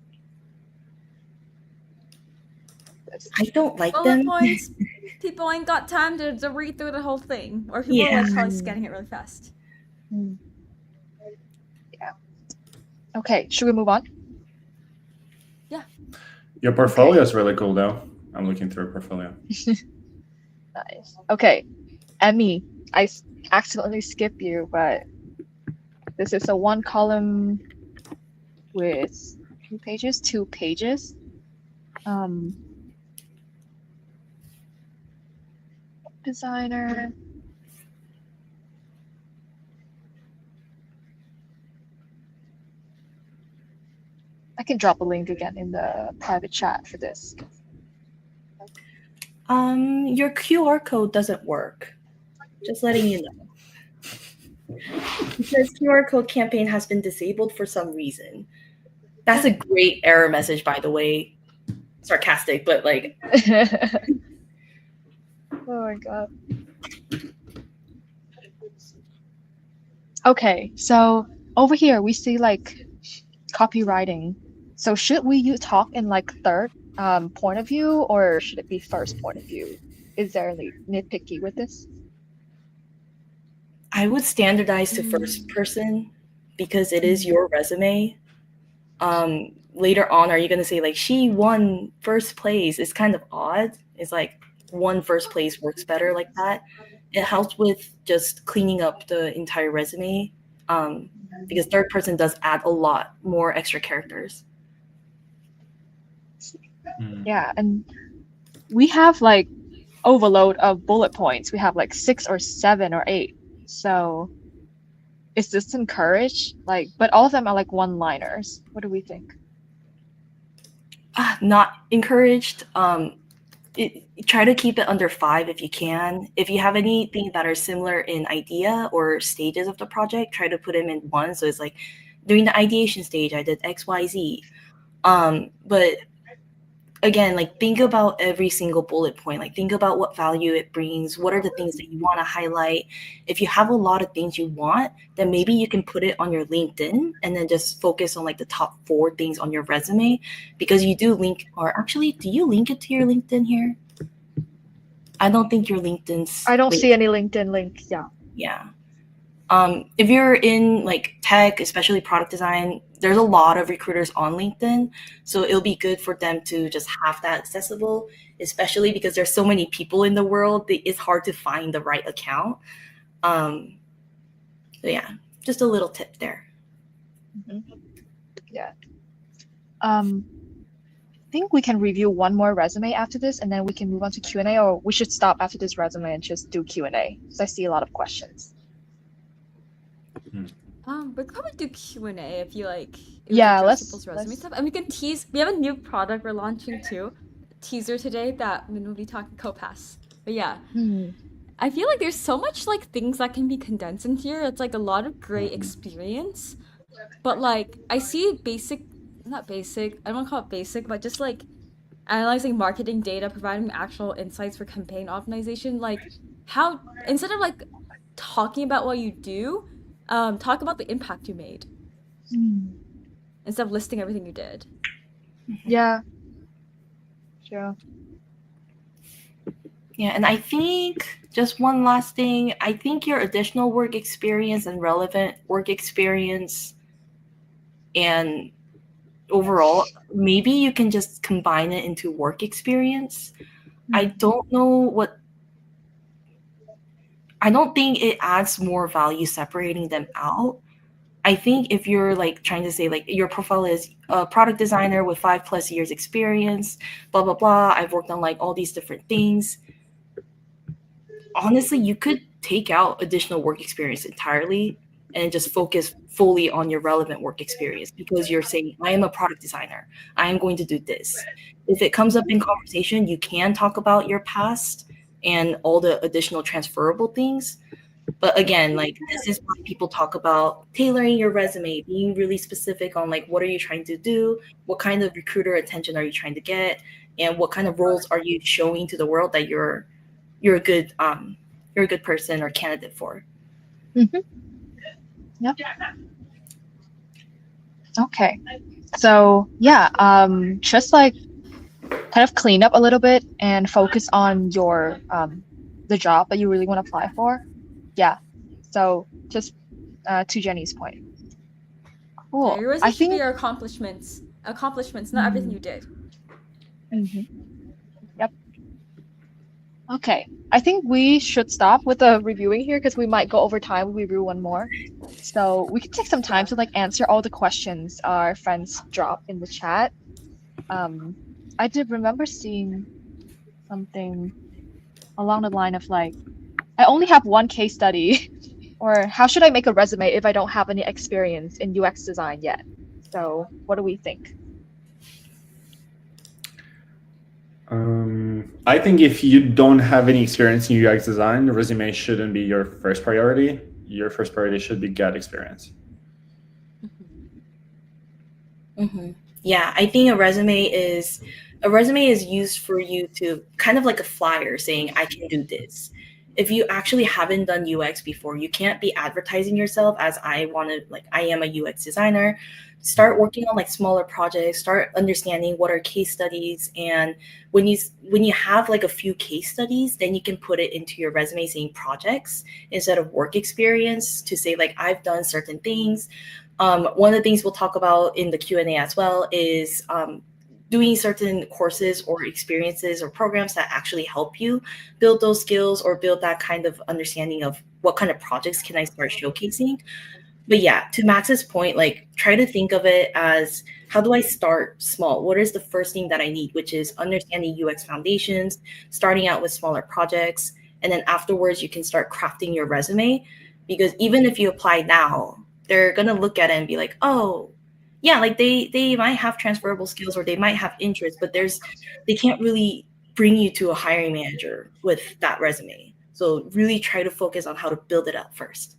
I don't like Bullet them. points. People ain't got time to read through the whole thing, or people are Yeah. like probably scanning it really fast. Yeah. Okay, should we move on? Yeah. Your portfolio is really cool, though. I'm looking through a portfolio. Nice. Okay, Emmy, I accidentally skipped you, but this is a one column with two pages. Designer. can drop a link again in the private chat for this. Your QR code doesn't work. Just letting you know. It says QR code campaign has been disabled for some reason. That's a great error message, by the way. Sarcastic, but like. Oh my god. Okay, so over here we see like copywriting. So should we talk in like third point of view, or should it be first point of view? Is there any nitpicky with this? I would standardize to first person because it is your resume. Later on, are you going to say like she won first place? It's kind of odd. It's like one first place works better like that. It helps with just cleaning up the entire resume because third person does add a lot more extra characters. Yeah, and we have like overload of bullet points. We have like 6 or 7 or 8. So is this encouraged? Like, but all of them are like one-liners. What do we think? Not encouraged. Try to keep it under 5 if you can. If you have anything that are similar in idea or stages of the project, try to put them in 1. So it's like during the ideation stage, I did X, Y, Z. But again, like think about every single bullet point. Like think about what value it brings. What are the things that you want to highlight? If you have a lot of things you want, then maybe you can put it on your LinkedIn and then just focus on like the top 4 things on your resume, because you do link, or actually, do you link it to your LinkedIn here? I don't think your LinkedIn's. I don't see any LinkedIn link. Yeah. Yeah. If you're in like tech, especially product design, there's a lot of recruiters on LinkedIn. So it'll be good for them to just have that accessible, especially because there's so many people in the world. It's hard to find the right account. So yeah, just a little tip there. Mm-hmm. Yeah. I think we can review one more resume after this, and then we can move on to Q&A, or we should stop after this resume and just do Q&A, because I see a lot of questions. We could probably do Q&A if you like. Yeah, let's resume stuff, and we can tease. We have a new product we're launching too, teaser today that we'll be talking CoPass. But yeah, I feel like there's so much like things that can be condensed in here. It's like a lot of great experience, but like I see not basic. I don't want to call it basic, but just like analyzing marketing data, providing actual insights for campaign optimization. Like how instead of like talking about what you do. Talk about the impact you made instead of listing everything you did. Yeah. Sure. Yeah, and I think just one last thing. I think your additional work experience and relevant work experience and overall, maybe you can just combine it into work experience. I don't think it adds more value separating them out. I think if you're like trying to say like your profile is a product designer with 5+ years experience, blah, blah, blah. I've worked on like all these different things. Honestly, you could take out additional work experience entirely and just focus fully on your relevant work experience, because you're saying, I am a product designer. I am going to do this. If it comes up in conversation, you can talk about your past and all the additional transferable things. But again, like this is why people talk about tailoring your resume, being really specific on like what are you trying to do, what kind of recruiter attention are you trying to get, and what kind of roles are you showing to the world that you're a good person or candidate for. Yep. Okay. So yeah, just like kind of clean up a little bit and focus on your the job that you really want to apply for. Yeah. So just to Jenny's point. Cool. Yeah, your resume should be your accomplishments, not everything you did. Yep. Okay. I think we should stop with the reviewing here because we might go over time. We review one more. So we can take some time to like answer all the questions our friends dropped in the chat. I did remember seeing something along the line of like, I only have one case study, or how should I make a resume if I don't have any experience in UX design yet? So what do we think? I think if you don't have any experience in UX design, the resume shouldn't be your first priority. Your first priority should be get experience. Mm-hmm. Yeah, I think a resume is used for you to kind of like a flyer saying I can do this. If you actually haven't done UX before, you can't be advertising yourself as I am a UX designer. Start working on like smaller projects, start understanding what are case studies, and when you have like a few case studies, then you can put it into your resume saying projects instead of work experience to say like I've done certain things. One of the things we'll talk about in the Q&A as well is doing certain courses or experiences or programs that actually help you build those skills or build that kind of understanding of what kind of projects can I start showcasing. But yeah, to Max's point, like try to think of it as how do I start small? What is the first thing that I need, which is understanding UX foundations, starting out with smaller projects, and then afterwards you can start crafting your resume. Because even if you apply now, they're gonna look at it and be like, oh, yeah, like they might have transferable skills or they might have interest, but they can't really bring you to a hiring manager with that resume. So really try to focus on how to build it up first.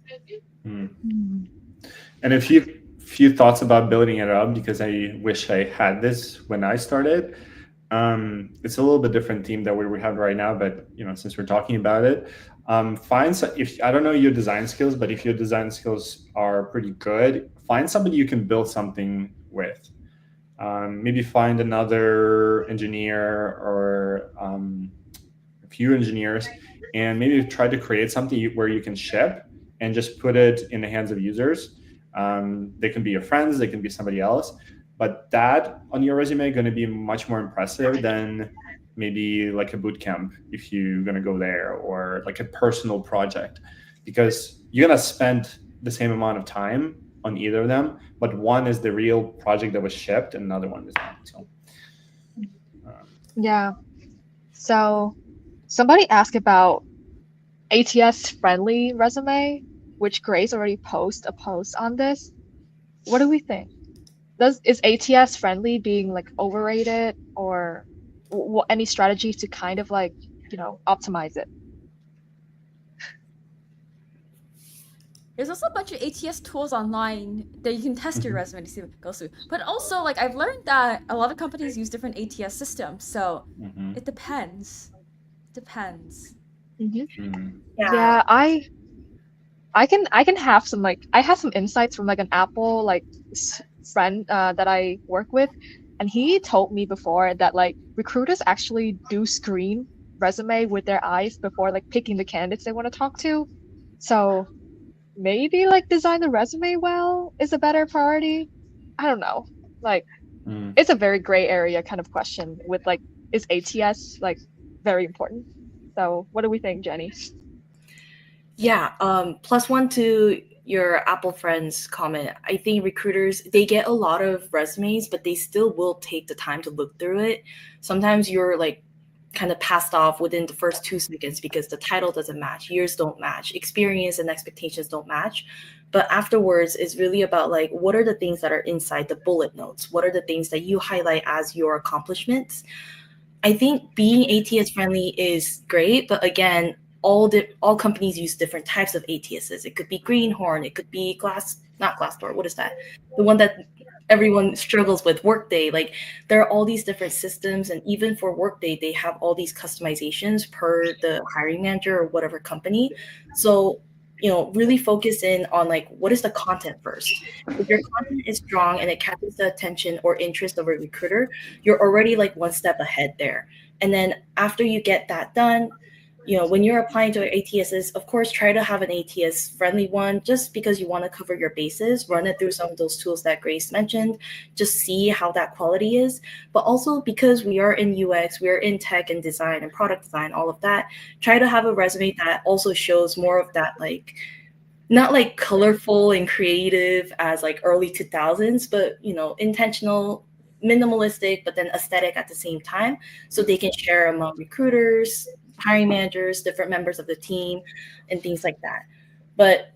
And a few thoughts about building it up, because I wish I had this when I started. It's a little bit different team that we have right now, but since we're talking about it, if I don't know your design skills, but if your design skills are pretty good, find somebody you can build something with. Maybe find another engineer or a few engineers, and maybe try to create something where you can ship and just put it in the hands of users. They can be your friends, they can be somebody else, but that on your resume is going to be much more impressive than maybe like a boot camp if you're going to go there, or like a personal project, because you're going to spend the same amount of time on either of them, but one is the real project that was shipped and another one is not. So Yeah. So somebody asked about ATS friendly resume, which Grace already posted a post on this. What do we think? Is ATS friendly being like overrated, or any strategies to kind of like, optimize it? There's also a bunch of ATS tools online that you can test your resume to see what it goes through. But also, like, I've learned that a lot of companies use different ATS systems, so it depends. Depends. Yeah, I can have some like I have some insights from like an Apple like friend that I work with, and he told me before that like recruiters actually do screen resume with their eyes before like picking the candidates they want to talk to. So maybe like design the resume well is a better priority. I don't know. Like it's a very gray area kind of question with like, is ATS like very important? So what do we think, Jenny? Yeah, plus one to your Apple friends comment. I think recruiters, they get a lot of resumes, but they still will take the time to look through it. Sometimes you're like kind of passed off within the first 2 seconds because the title doesn't match, years don't match, experience and expectations don't match. But afterwards, it's really about like, what are the things that are inside the bullet notes? What are the things that you highlight as your accomplishments? I think being ATS friendly is great, but again, all companies use different types of ATSs. It could be Greenhorn, it could be not Glassdoor. What is that? The one that everyone struggles with, Workday. Like there are all these different systems, and even for Workday, they have all these customizations per the hiring manager or whatever company. So really focus in on like what is the content first. If your content is strong and it catches the attention or interest of a recruiter, you're already like one step ahead there. And then after you get that done, when you're applying to ATSs, of course, try to have an ATS friendly one just because you want to cover your bases, run it through some of those tools that Grace mentioned, just see how that quality is. But also because we are in UX, we are in tech and design and product design, all of that, try to have a resume that also shows more of that, like, not like colorful and creative as like early 2000s, but intentional, minimalistic, but then aesthetic at the same time, so they can share among recruiters, hiring managers, different members of the team, and things like that. But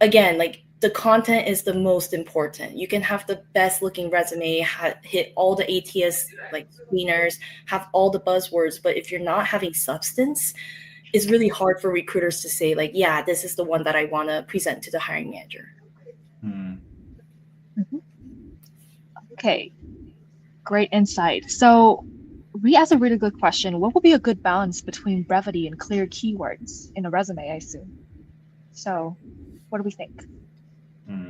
again, like the content is the most important. You can have the best looking resume, hit all the ATS like screeners, have all the buzzwords, but if you're not having substance, it's really hard for recruiters to say like, yeah, this is the one that I want to present to the hiring manager. Hmm. Okay, great insight. So we asked a really good question. What would be a good balance between brevity and clear keywords in a resume, I assume? So what do we think? Hmm.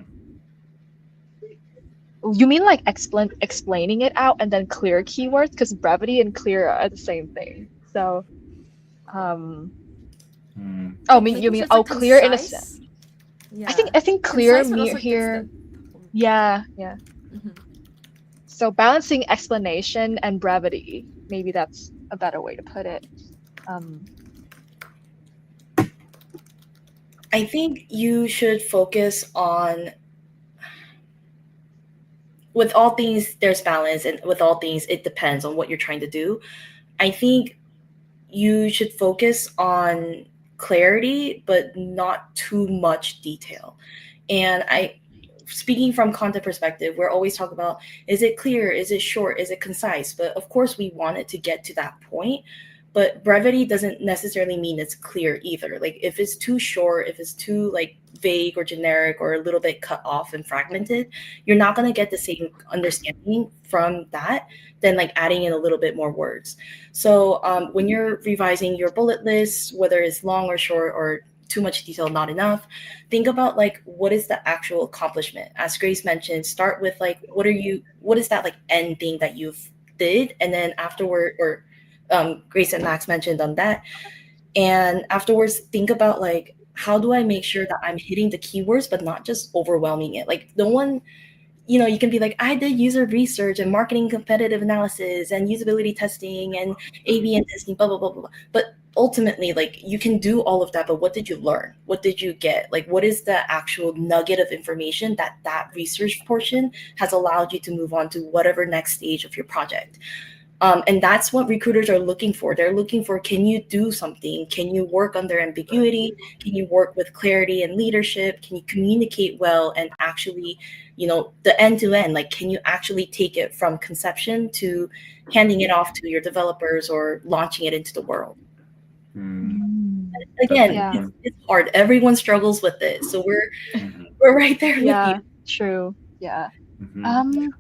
You mean like explaining it out and then clear keywords? Because brevity and clear are the same thing. So, Hmm. oh, Like, you making mean sure it's like clear in a sense. concise. Yeah. I think clear Concise, but also gets here. the. Yeah. Mhm. So balancing explanation and brevity, maybe that's a better way to put it. I think you should focus on, with all things there's balance, and with all things it depends on what you're trying to do. I think you should focus on clarity but not too much detail. And speaking from content perspective, we're always talking about, is it clear, is it short, is it concise? But of course we want it to get to that point, but brevity doesn't necessarily mean it's clear either. Like if it's too short, if it's too like vague or generic or a little bit cut off and fragmented, you're not going to get the same understanding from that than like adding in a little bit more words. So when you're revising your bullet list, whether it's long or short or too much detail, not enough, think about like, what is the actual accomplishment? As Grace mentioned, start with like, what is that like end thing that you've did? And then afterward, or Grace and Max mentioned on that. And afterwards, think about like, how do I make sure that I'm hitting the keywords, but not just overwhelming it? Like no one, you can be like, I did user research and marketing competitive analysis and usability testing and A/B and testing, blah, blah, blah, blah, blah. But ultimately, like you can do all of that, but what did you learn? What did you get? Like, what is the actual nugget of information that research portion has allowed you to move on to whatever next stage of your project? And that's what recruiters are looking for. They're looking for, can you do something? Can you work under ambiguity? Can you work with clarity and leadership? Can you communicate well and actually, the end to end, like, can you actually take it from conception to handing it off to your developers or launching it into the world? Again, Yeah. it's hard. Everyone struggles with it. So we're Mhm. right there with Yeah, you. true. Yeah. Mhm.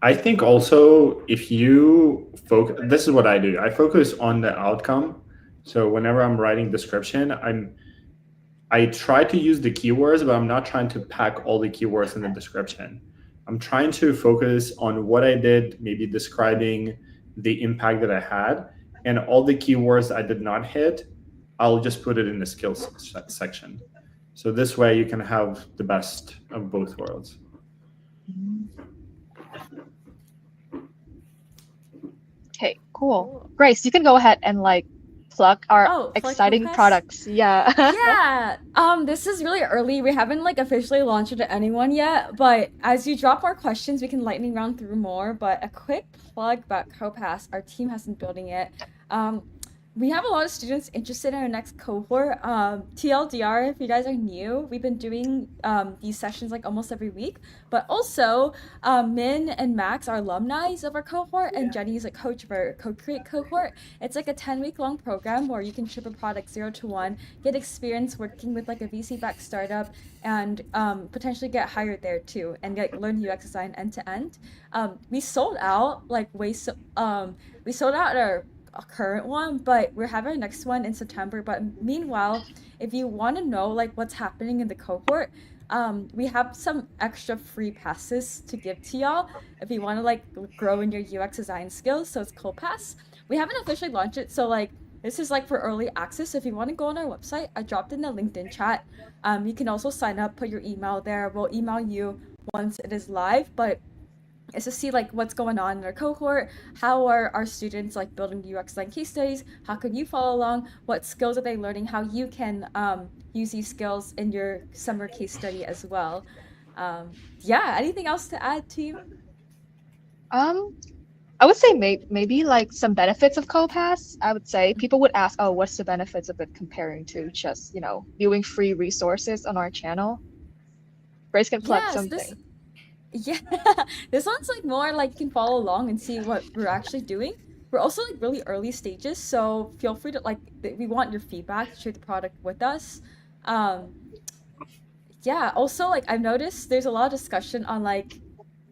I think also if you focus, this is what I do. I focus on the outcome. So whenever I'm writing description, I try to use the keywords, but I'm not trying to pack all the keywords in the description. I'm trying to focus on what I did, maybe describing the impact that I had, and all the keywords I did not hit, I'll just put it in the skills section. So this way you can have the best of both worlds. Okay, cool. Grace, you can go ahead and like plug our Oh, for exciting CodePass? products. Yeah. Yeah. This is really early. We haven't like officially launched it to anyone yet, but as you drop more questions, we can lightning round through more. But a quick plug about CoPass. Our team has been building it. We have a lot of students interested in our next cohort. TLDR, if you guys are new, we've been doing these sessions like almost every week. But also, Min and Max are alumni of our cohort, and Jenny's a coach of our Co-Create cohort. It's like a 10-week long program where you can ship a product 0 to 1, get experience working with like a VC-backed startup, and potentially get hired there too, and get learn UX design end to end. We sold out like we sold out our current one, but we're having our next one in September. But meanwhile, if you want to know like what's happening in the cohort, we have some extra free passes to give to y'all if you want to like grow in your UX design skills. So it's CoPass. We haven't officially launched it, so like this is like for early access. So if you want to go on our website, I dropped in the LinkedIn chat. You can also sign up, put your email there. We'll email you once it is live. But is to see like what's going on in our cohort, how are our students like building UX design case studies, how can you follow along, what skills are they learning, how you can use these skills in your summer case study as well. Yeah, anything else to add, team? I would say maybe like some benefits of CoPass. I would say people would ask, oh, what's the benefits of it comparing to just, viewing free resources on our channel? Grace can plug Yes, this something. yeah, this one's like more like you can follow along and see what we're actually doing. We're also like really early stages, so feel free to like we want your feedback, share the product with us. Um, yeah, also like I've noticed there's a lot of discussion on like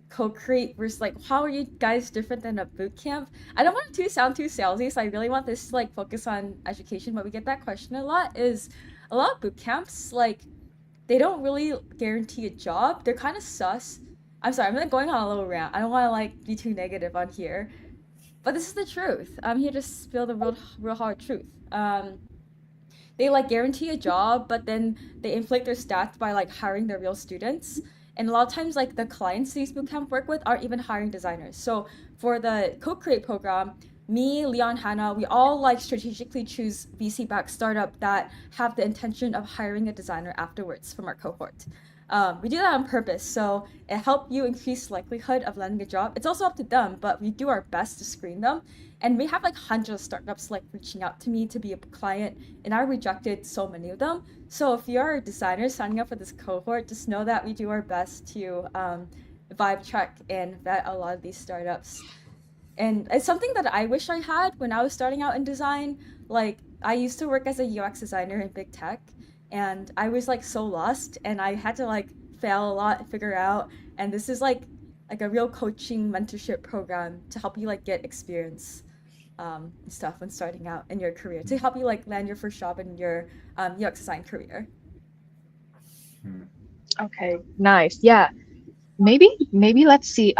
co-create versus like how are you guys different than a boot camp? I don't want it to sound too salesy, so I really want this to like focus on education, but we get that question a lot is a lot of boot camps like they don't really guarantee a job. They're kind of sus. I'm sorry, I'm like going on a little rant. I don't want to like be too negative on here, but this is the truth. I'm here to spill the real hard truth. They like guarantee a job, but then they inflate their stats by like hiring their real students. And a lot of times, like the clients these bootcamp work with aren't even hiring designers. So for the co-create program, me, Leon, Hannah, we all like strategically choose VC-backed startup that have the intention of hiring a designer afterwards from our cohort. We do that on purpose, so it helps you increase likelihood of landing a job. It's also up to them, but we do our best to screen them. And we have like hundreds of startups like reaching out to me to be a client, and I rejected so many of them. So if you're a designer signing up for this cohort, just know that we do our best to vibe check and vet a lot of these startups. And it's something that I wish I had when I was starting out in design. Like I used to work as a UX designer in big tech, and I was like so lost, and I had to like fail a lot, figure out. And this is like a real coaching mentorship program to help you like get experience and stuff when starting out in your career to help you like land your first job in your UX design career. Okay, nice. Yeah. Maybe let's see.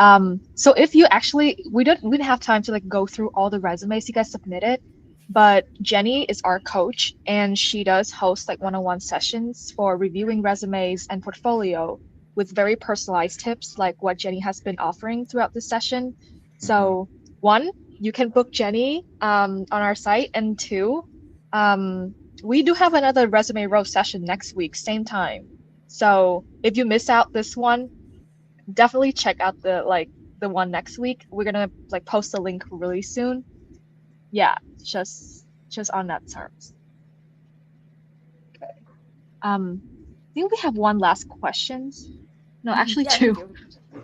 So if you actually we didn't have time to like go through all the resumes you guys submitted, but Jenny is our coach and she does host like one-on-one sessions for reviewing resumes and portfolio with very personalized tips like what Jenny has been offering throughout the session. So one, you can book Jenny on our site, and two, um, we do have another resume row session next week, same time. So if you miss out this one, definitely check out the one next week. We're gonna like post a link really soon. Yeah, just on that terms. Okay. I think we have one last questions. No, actually Yeah, we two. do.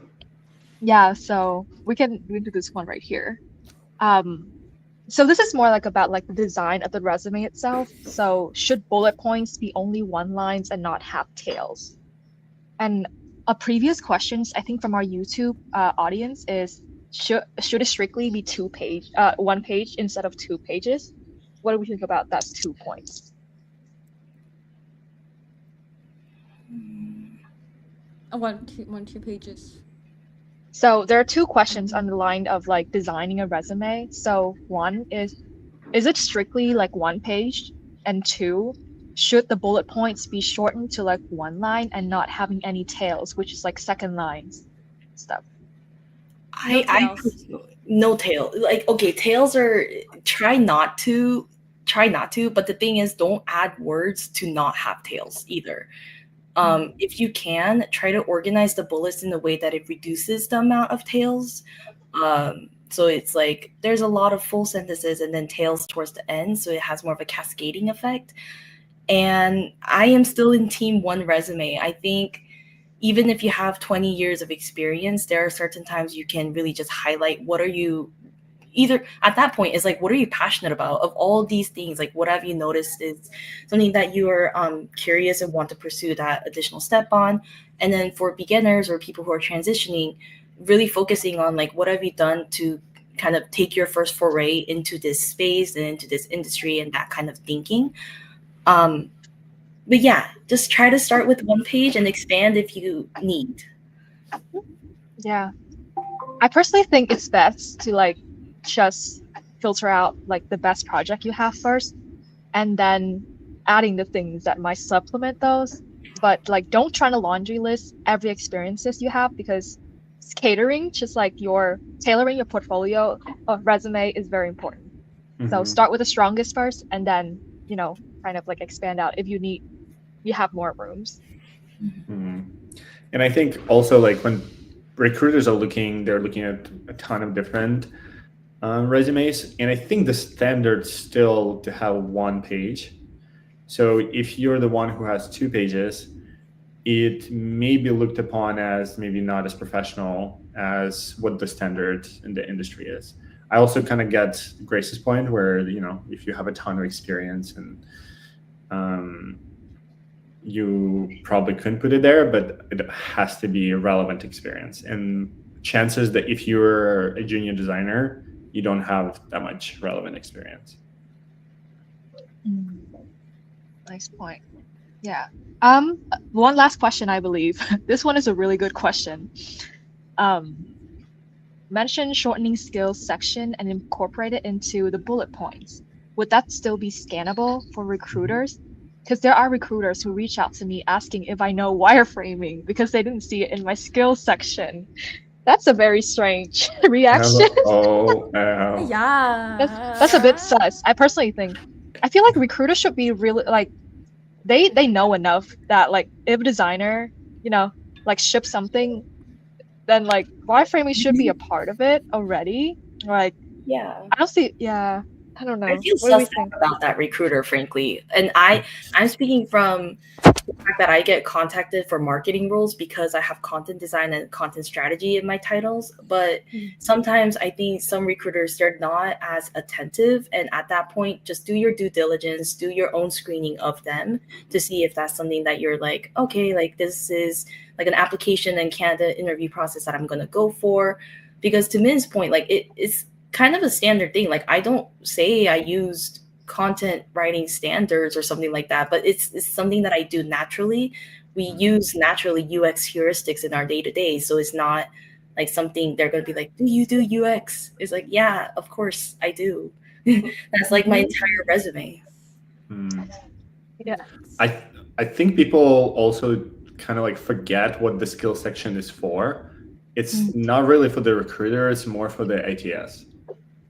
Yeah, so we can do this one right here. Um, so this is more like about like the design of the resume itself. So should bullet points be only one lines and not have tails? And a previous questions, I think from our YouTube audience is should it strictly be one page instead of 2 pages? What do we think about that's 2 points? One, 2 pages. So there are two questions on the line of like designing a resume. So one is it strictly like one page? And two, should the bullet points be shortened to like one line and not having any tails, which is like second lines stuff? No I tails. no tail. Like okay, tails are try not to, but the thing is don't add words to not have tails either. If you can, try to organize the bullets in a way that it reduces the amount of tails. So it's like there's a lot of full sentences and then tails towards the end, so it has more of a cascading effect. And I am still in team one resume. I think even if you have 20 years of experience, there are certain times you can really just highlight what are you either at that point is like what are you passionate about of all these things, like what have you noticed is something that you are curious and want to pursue that additional step on. And then for beginners or people who are transitioning, really focusing on like what have you done to kind of take your first foray into this space and into this industry and that kind of thinking. But yeah, just try to start with one page and expand if you need. Yeah. I personally think it's best to like just filter out like the best project you have first and then adding the things that might supplement those. But like don't try to laundry list every experiences you have because catering, just like your tailoring your portfolio of resume is very important. So start with the strongest first and then, kind of like expand out if you have more rooms. And I think also like when recruiters are they're looking at a ton of different resumes, and I think the standard's still to have one page. So if you're the one who has 2 pages, it may be looked upon as maybe not as professional as what the standard in the industry is. I also kind of get Grace's point where, if you have a ton of experience and you probably couldn't put it there, but it has to be a relevant experience. And chances that if you're a junior designer, you don't have that much relevant experience. Nice point. Yeah. One last question, I believe. This one is a really good question. Mention shortening skills section and incorporate it into the bullet points. Would that still be scannable for recruiters? Because there are recruiters who reach out to me asking if I know wireframing because they didn't see it in my skills section. That's a very strange reaction. Yeah. That's a bit sus. I personally think. I feel like recruiters should be really like they know enough that like if a designer, like ships something, then like wireframing should be a part of it already. Like Yeah. I don't see. Yeah, I don't know. I feel What do we sus think? about that recruiter, frankly. And I'm speaking from the fact that I get contacted for marketing roles because I have content design and content strategy in my titles. But sometimes I think some recruiters, they're not as attentive. And at that point, just do your due diligence, do your own screening of them to see if that's something that you're like, okay, like this is like an application and candidate interview process that I'm going to go for. Because to Min's point, like it's kind of a standard thing. Like I don't say I used content writing standards or something like that, but it's something that I do naturally. We use naturally UX heuristics in our day-to-day, so it's not like something they're going to be like, do you do UX? It's like, yeah, of course I do. That's like my entire resume. Yeah, I think people also kind of like forget what the skill section is for. It's not really for the recruiter, it's more for the ATS.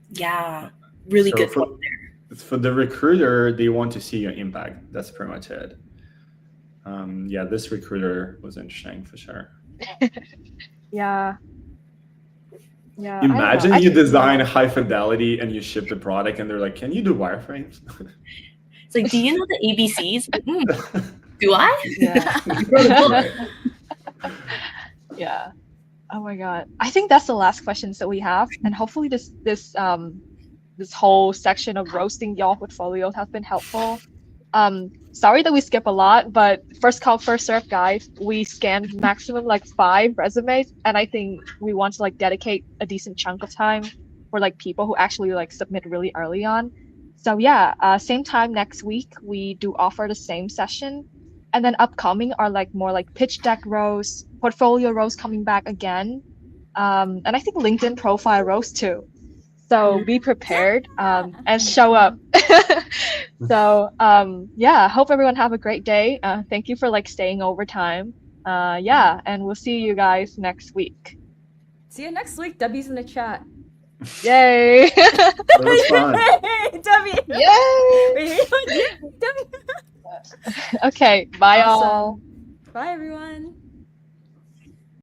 Yeah, really So good point there. For the recruiter, they want to see your impact. That's pretty much it. Yeah, this recruiter was interesting for sure. yeah. Imagine you design high fidelity and you ship the product and they're like, can you do wireframes? It's like, do you know the ABCs? Do I? Yeah. Yeah. Oh my God. I think that's the last questions that we have. And hopefully this whole section of roasting y'all portfolios has been helpful. Sorry that we skip a lot, but first come, first serve, guys. We scanned maximum like 5 resumes, and I think we want to like dedicate a decent chunk of time for like people who actually like submit really early on. So yeah, same time next week, we do offer the same session. And then upcoming are like more like pitch deck rows, portfolio rows coming back again. And I think LinkedIn profile rows too. So be prepared and show up. So yeah, hope everyone have a great day. Thank you for like staying overtime. Yeah, and we'll see you guys next week. See you next week. W's in the chat. Yay! That was fun. W. Yay! Wait, W. Okay, bye Awesome. all. Bye everyone.